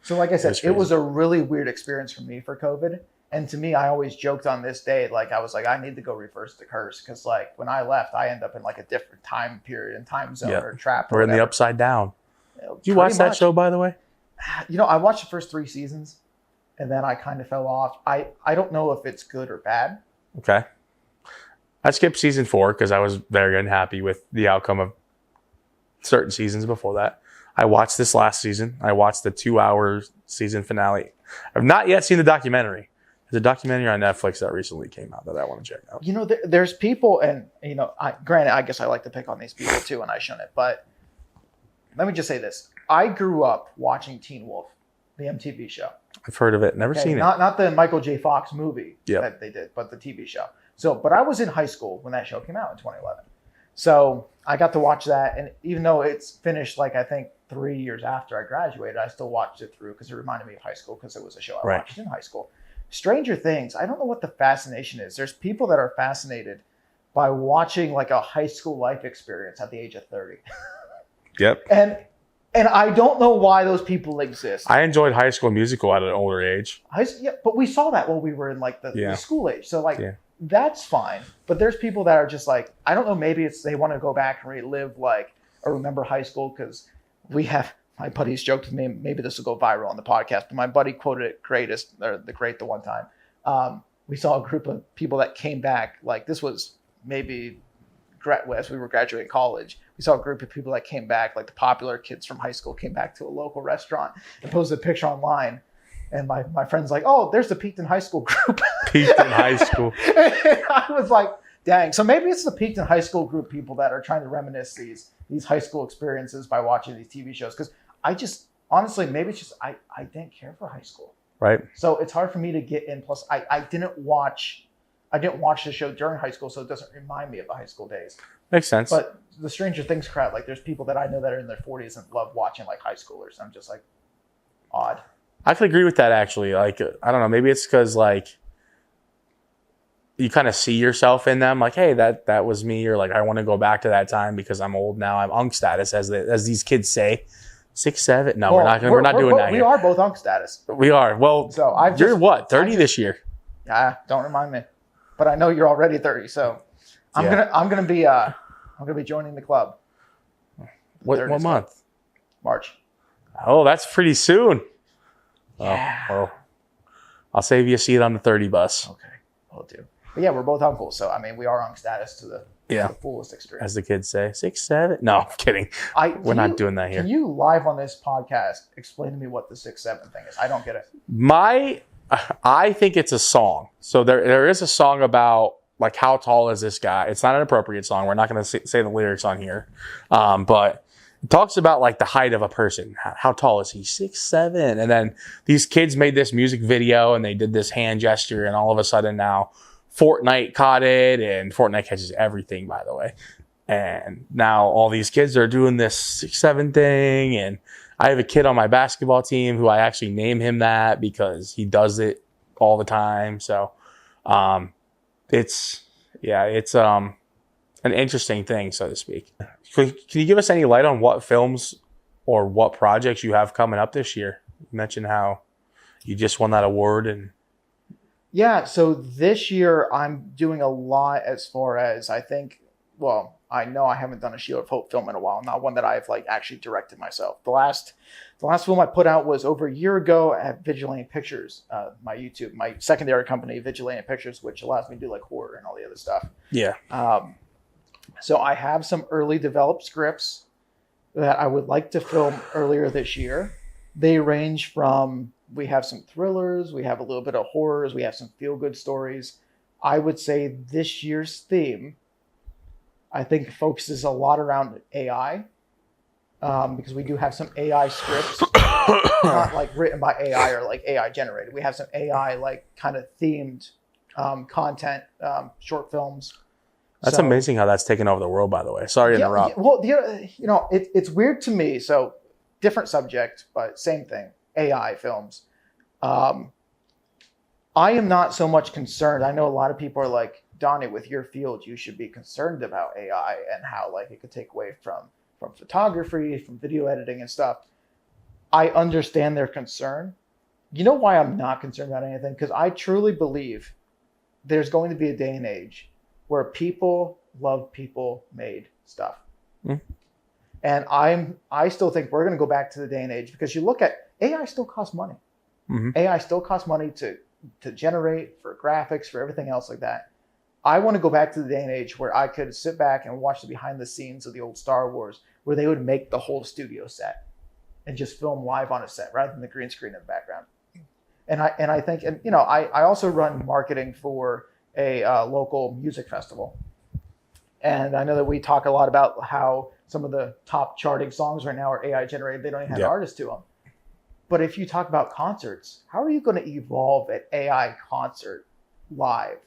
A: So like I said, it was a really weird experience for me for COVID. And to me, I always joked on this day, like I was like, I need to go reverse the curse. Because like when I left, I end up in like a different time period and time zone or trap.
B: We're in the upside down. Did you watch that show, by the way?
A: You know, I watched the first 3 seasons and then I kind of fell off. I don't know if it's good or bad.
B: Okay. I skipped season 4 because I was very unhappy with the outcome of certain seasons before that. I watched this last season. I watched the 2-hour season finale. I've not yet seen the documentary. There's a documentary on Netflix that recently came out that I want to check out.
A: You know, there's people, and, you know, granted, I guess I like to pick on these people too, and I shouldn't, but let me just say this. I grew up watching Teen Wolf, the MTV show.
B: I've heard of it. Never seen it.
A: Not the Michael J. Fox movie that they did, but the TV show. So, but I was in high school when that show came out in 2011. So I got to watch that. And even though it's finished, like, I think 3 years after I graduated, I still watched it through because it reminded me of high school because it was a show I watched in high school. Stranger Things, I don't know what the fascination is. There's people that are fascinated by watching like a high school life experience at the age of 30.
B: Yep.
A: And I don't know why those people exist.
B: I enjoyed High School Musical at an older age.
A: But we saw that when we were in like the school age. So like that's fine. But there's people that are just like, I don't know, maybe it's they want to go back and relive like or remember high school because we have my buddies joked with me, maybe this will go viral on the podcast, but my buddy quoted it the one time. We saw a group of people that came back, like this was maybe as we were graduating college. We saw a group of people that came back, like the popular kids from high school came back to a local restaurant and posted a picture online. And my friend's like, oh, there's the Peaked in High School group.
B: Peaked in High School.
A: And I was like, dang. So maybe it's the Peaked in High School group people that are trying to reminisce these high school experiences by watching these TV shows. Because I just, honestly, maybe it's just I didn't care for high school.
B: Right.
A: So it's hard for me to get in. Plus, I didn't watch the show during high school, so it doesn't remind me of the high school days.
B: Makes sense.
A: But the Stranger Things crowd, like there's people that I know that are in their 40s and love watching like high schoolers. I'm just like, odd.
B: I could agree with that actually. Like, I don't know, maybe it's because like you kind of see yourself in them. Like, hey, that was me, or like I want to go back to that time because I'm old now. I'm unk status, as these kids say. 6, 7. No, we're not doing that.
A: We are both unk status.
B: We are. Well, so you're what, 30 this year?
A: Yeah, don't remind me. But I know you're already 30, so I'm gonna be joining the club.
B: What month?
A: March.
B: Oh, that's pretty soon.
A: Yeah.
B: Well, I'll save you a seat on the 30 bus.
A: Okay, will do. But yeah, we're both uncles, so I mean, we are unk status to the fullest extreme.
B: As the kids say, 6, 7. No, I'm kidding. We're not doing that here.
A: Can you live on this podcast explain to me what the 6, 7 thing is? I don't get it.
B: I think it's a song. So there is a song about like how tall is this guy? It's not an appropriate song. We're not going to say the lyrics on here, but it talks about like the height of a person. How tall is he? 6, 7. And then these kids made this music video and they did this hand gesture, and all of a sudden now Fortnite caught it, and Fortnite catches everything, by the way. And now all these kids are doing this 6, 7 thing, and I have a kid on my basketball team who I actually name him that because he does it all the time. So it's an interesting thing, so to speak. Can you give us any light on what films or what projects you have coming up this year? You mentioned how you just won that award. And
A: yeah, so this year I'm doing a lot as far as I know I haven't done a Shield of Hope film in a while, not one that I've like actually directed myself. The last film I put out was over a year ago at Vigilante Pictures, my secondary company, Vigilante Pictures, which allows me to do like horror and all the other stuff.
B: Yeah.
A: So I have some early developed scripts that I would like to film earlier this year. They range from, we have some thrillers, we have a little bit of horrors, we have some feel-good stories. I would say this year's theme, I think, focuses a lot around AI, because we do have some AI scripts, not like written by AI or like AI generated. We have some AI like kind of themed content, short films.
B: That's amazing how that's taken over the world, by the way. Sorry to interrupt.
A: Well, it's weird to me. So different subject, but same thing. AI films. I am not so much concerned. I know a lot of people are like, Donnie, with your field, you should be concerned about AI and how like it could take away from photography, from video editing and stuff. I understand their concern. You know why I'm not concerned about anything? Because I truly believe there's going to be a day and age where people love people-made stuff. Mm. And I still think we're going to go back to the day and age, because you look at AI still costs money. Mm-hmm. AI still costs money to generate, for graphics, for everything else like that. I want to go back to the day and age where I could sit back and watch the behind the scenes of the old Star Wars, where they would make the whole studio set and just film live on a set rather than the green screen in the background. And I think, and you know, I also run marketing for a local music festival. And I know that we talk a lot about how some of the top charting songs right now are AI generated. They don't even have artists to them. But if you talk about concerts, how are you going to evolve an AI concert live?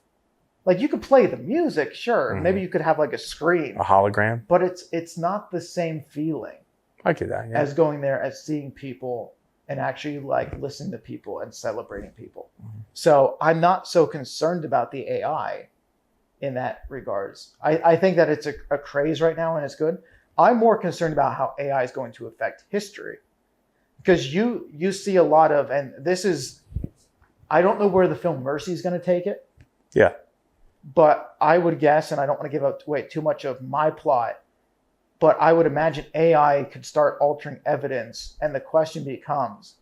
A: Like, you could play the music, sure. Mm-hmm. Maybe you could have like a screen,
B: a hologram,
A: but it's not the same feeling.
B: I get that,
A: as going there, as seeing people and actually like listening to people and celebrating people. Mm-hmm. So I'm not so concerned about the AI in that regards. I think that it's a craze right now and it's good. I'm more concerned about how AI is going to affect history, because you see a lot of, and this is, I don't know where the film Mercy is going to take it.
B: Yeah.
A: But I would guess, and I don't want to give away too much of my plot, but I would imagine AI could start altering evidence. And the question becomes,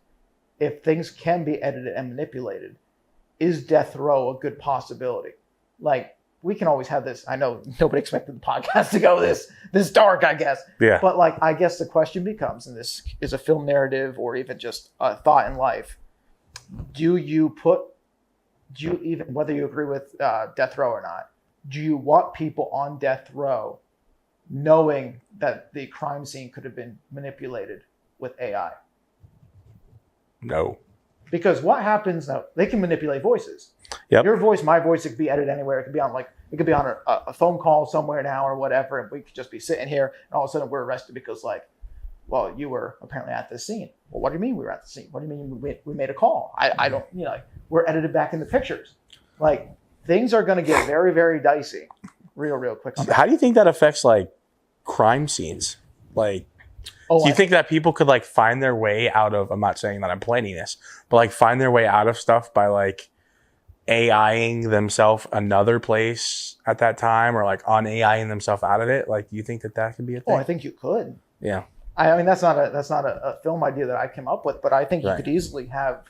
A: if things can be edited and manipulated, is death row a good possibility? Like, we can always have this. I know nobody expected the podcast to go this dark, I guess.
B: Yeah.
A: But like, I guess the question becomes, and this is a film narrative or even just a thought in life, do you even, whether you agree with death row or not, do you want people on death row knowing that the crime scene could have been manipulated with AI?
B: No.
A: Because what happens now, they can manipulate voices.
B: Yep.
A: Your voice, my voice, it could be edited anywhere. It could be on a phone call somewhere now or whatever, and we could just be sitting here and all of a sudden we're arrested because like, well, you were apparently at the scene. Well, what do you mean we were at the scene? What do you mean we made a call? I don't, you know, like, we're edited back in the pictures. Like, things are going to get very, very dicey real quick.
B: How do you think that affects like crime scenes? Like, do you think that people could like find their way out of, I'm not saying that I'm planning this, but like find their way out of stuff by like AIing themselves another place at that time, or like on AIing themselves out of it? Like, do you think that could be a thing?
A: Oh, I think you could.
B: Yeah.
A: I mean, that's not a film idea that I came up with, but I think you could easily have,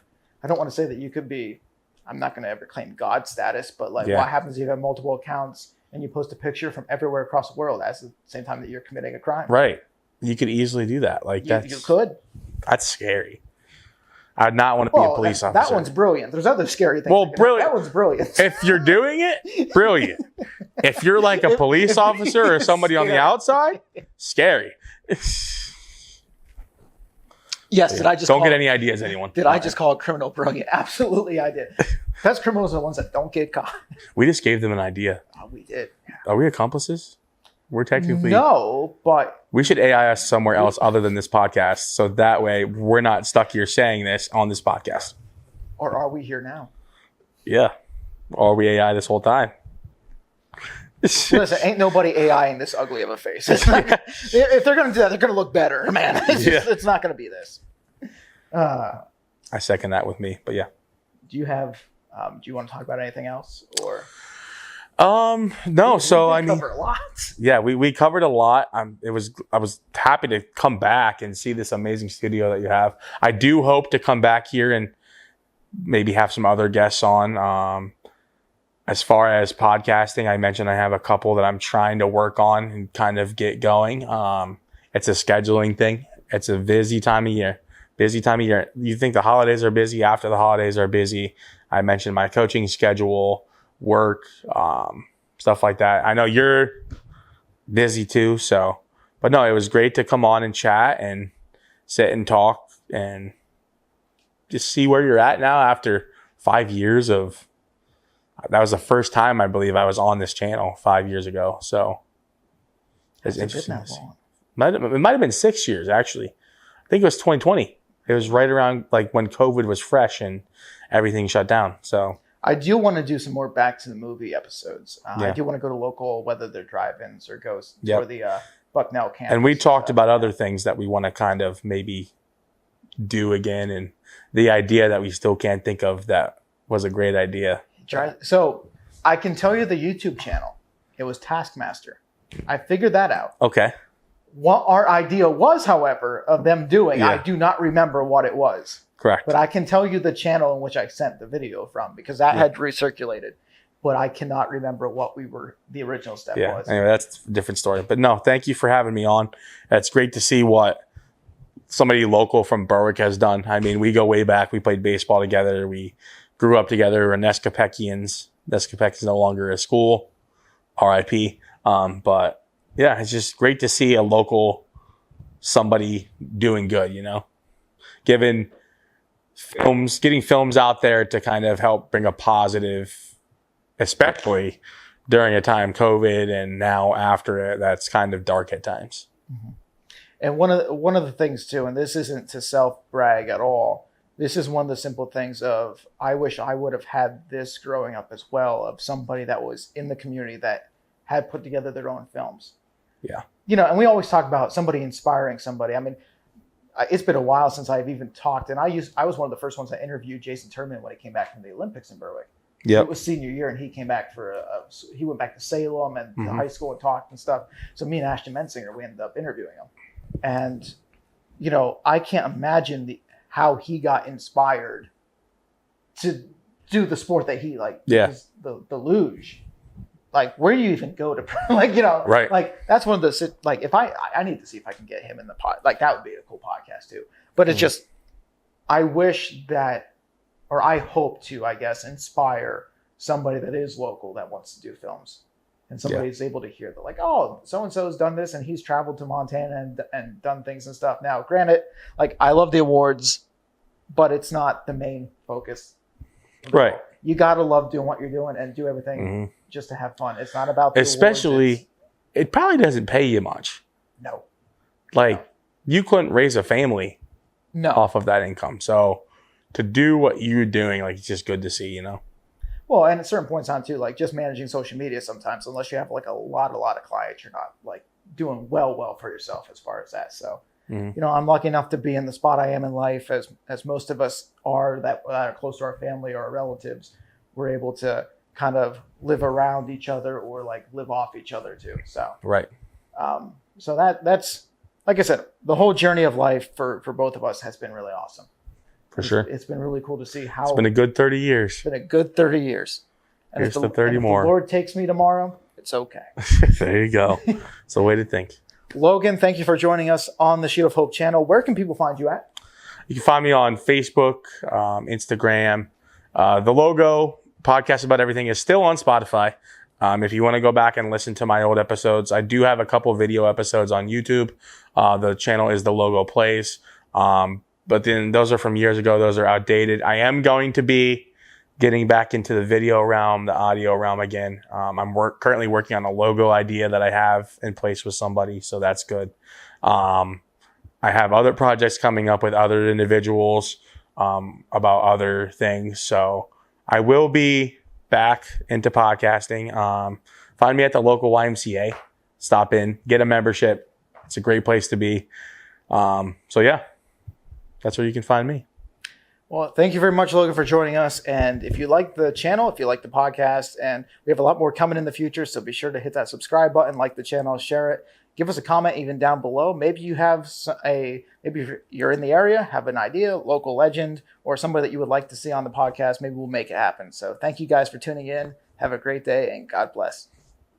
A: I don't want to say that you could be, I'm not going to ever claim God status, but like, what happens if you have multiple accounts and you post a picture from everywhere across the world at the same time that you're committing a crime?
B: Right. You could easily do that. Like,
A: you could.
B: That's scary. I'd not want to be a police officer.
A: That one's brilliant. There's other scary things.
B: Well, brilliant.
A: That one's brilliant.
B: If you're doing it, brilliant. If you're like a police officer or somebody on the outside, scary.
A: Yes, did I just
B: don't get any ideas, anyone?
A: Did I just call a criminal brilliant? Absolutely, I did. Best criminals are the ones that don't get caught.
B: We just gave them an idea.
A: Oh, we did. Yeah.
B: Are we accomplices? We're technically
A: no, but
B: we should AI us somewhere else other than this podcast, so that way we're not stuck here saying this on this podcast.
A: Or are we here now?
B: Yeah. Or are we AI this whole time?
A: Listen, ain't nobody AIing this ugly of a face. If they're going to do that, they're going to look better, man. It's not going to be this.
B: I second that with me, but yeah.
A: Do you have? Do you want to talk about anything else, or?
B: No. So I mean,
A: cover a lot.
B: Yeah, we covered a lot. I was happy to come back and see this amazing studio that you have. I do hope to come back here and maybe have some other guests on. As far as podcasting, I mentioned I have a couple that I'm trying to work on and kind of get going. It's a scheduling thing. It's a busy time of year. You think the holidays are busy, after the holidays are busy. I mentioned my coaching schedule, work, stuff like that. I know you're busy too, but no, it was great to come on and chat and sit and talk and just see where you're at now after 5 years of. That was the first time I believe I was on this channel 5 years ago. So it's interesting. It might have been 6 years actually. I think it was 2020. It was right around like when COVID was fresh and everything shut down. So
A: I do want to do some more Back to the Movie episodes. I do want to go to local, whether they're drive-ins or go for the Bucknell campus.
B: And we talked about other things that we want to kind of maybe do again, and the idea that we still can't think of that was a great idea.
A: So I can tell you the YouTube channel. It was Taskmaster. I figured that out.
B: Okay.
A: What our idea was, however, of them doing, I do not remember what it was.
B: Correct.
A: But I can tell you the channel in which I sent the video from, because that had recirculated. But I cannot remember what the original step was.
B: Anyway, that's a different story. But no, thank you for having me on. It's great to see what somebody local from Berwick has done. I mean, we go way back. We played baseball together. We grew up together. We're Nescapeckians. Nescapec is no longer a school. RIP. But yeah, it's just great to see a local somebody doing good, getting films out there to kind of help bring a positive, especially during a time COVID and now after it, that's kind of dark at times.
A: Mm-hmm. And one of the things too, and this isn't to self brag at all, this is one of the simple things of, I wish I would have had this growing up as well, of somebody that was in the community that had put together their own films.
B: Yeah.
A: And we always talk about somebody inspiring somebody. I mean, it's been a while since I've even talked, and I was one of the first ones that interviewed Jason Turman when he came back from the Olympics in Berwick.
B: Yeah.
A: It was senior year, and he came back he went back to Salem and to high school and talked and stuff. So me and Ashton Mensinger, we ended up interviewing him. And, I can't imagine how he got inspired to do the sport that he the luge. Like, where do you even go to,
B: right.
A: Like, that's one of the, if I need to see if I can get him in the pod, like, that would be a cool podcast too. But it's just, I wish that, or I hope to, I guess, inspire somebody that is local that wants to do films. And somebody's able to hear that, like, oh, so-and-so's done this and he's traveled to Montana and done things and stuff. Now, granted, like, I love the awards, but it's not the main focus.
B: Right.
A: You got to love doing what you're doing and do everything just to have fun. It's not about the
B: especially,
A: awards.
B: It probably doesn't pay you much.
A: No.
B: Like, you couldn't raise a family off of that income. So to do what you're doing, like, it's just good to see,
A: Well, and at certain points on too, like, just managing social media sometimes, unless you have like a lot of clients, you're not like doing well for yourself as far as that. So, I'm lucky enough to be in the spot I am in life, as most of us are that are close to our family or our relatives. We're able to kind of live around each other or like live off each other too. So,
B: right.
A: So that's, like I said, the whole journey of life for both of us has been really awesome.
B: For sure.
A: It's been really cool to see how
B: it's been a good 30 years.
A: It's been a good 30 years. And
B: Here's the 30 more.
A: If the Lord takes me tomorrow, it's okay.
B: There you go. It's a way to think.
A: Logan, thank you for joining us on the Shield of Hope channel. Where can people find you at?
B: You can find me on Facebook, Instagram. The logo, podcast about everything, is still on Spotify. If you want to go back and listen to my old episodes, I do have a couple video episodes on YouTube. The channel is The Logo Plays. But then those are from years ago. Those are outdated. I am going to be getting back into the video realm, the audio realm again. I'm currently working on a logo idea that I have in place with somebody, so that's good. I have other projects coming up with other individuals about other things. So I will be back into podcasting. Find me at the local YMCA. Stop in, get a membership. It's a great place to be. So yeah. That's where you can find me.
A: Well, thank you very much, Logan, for joining us. And if you like the channel, if you like the podcast, and we have a lot more coming in the future, so be sure to hit that subscribe button, like the channel, share it. Give us a comment even down below. Maybe you have maybe if you're in the area, have an idea, local legend, or somebody that you would like to see on the podcast. Maybe we'll make it happen. So thank you guys for tuning in. Have a great day, and God bless.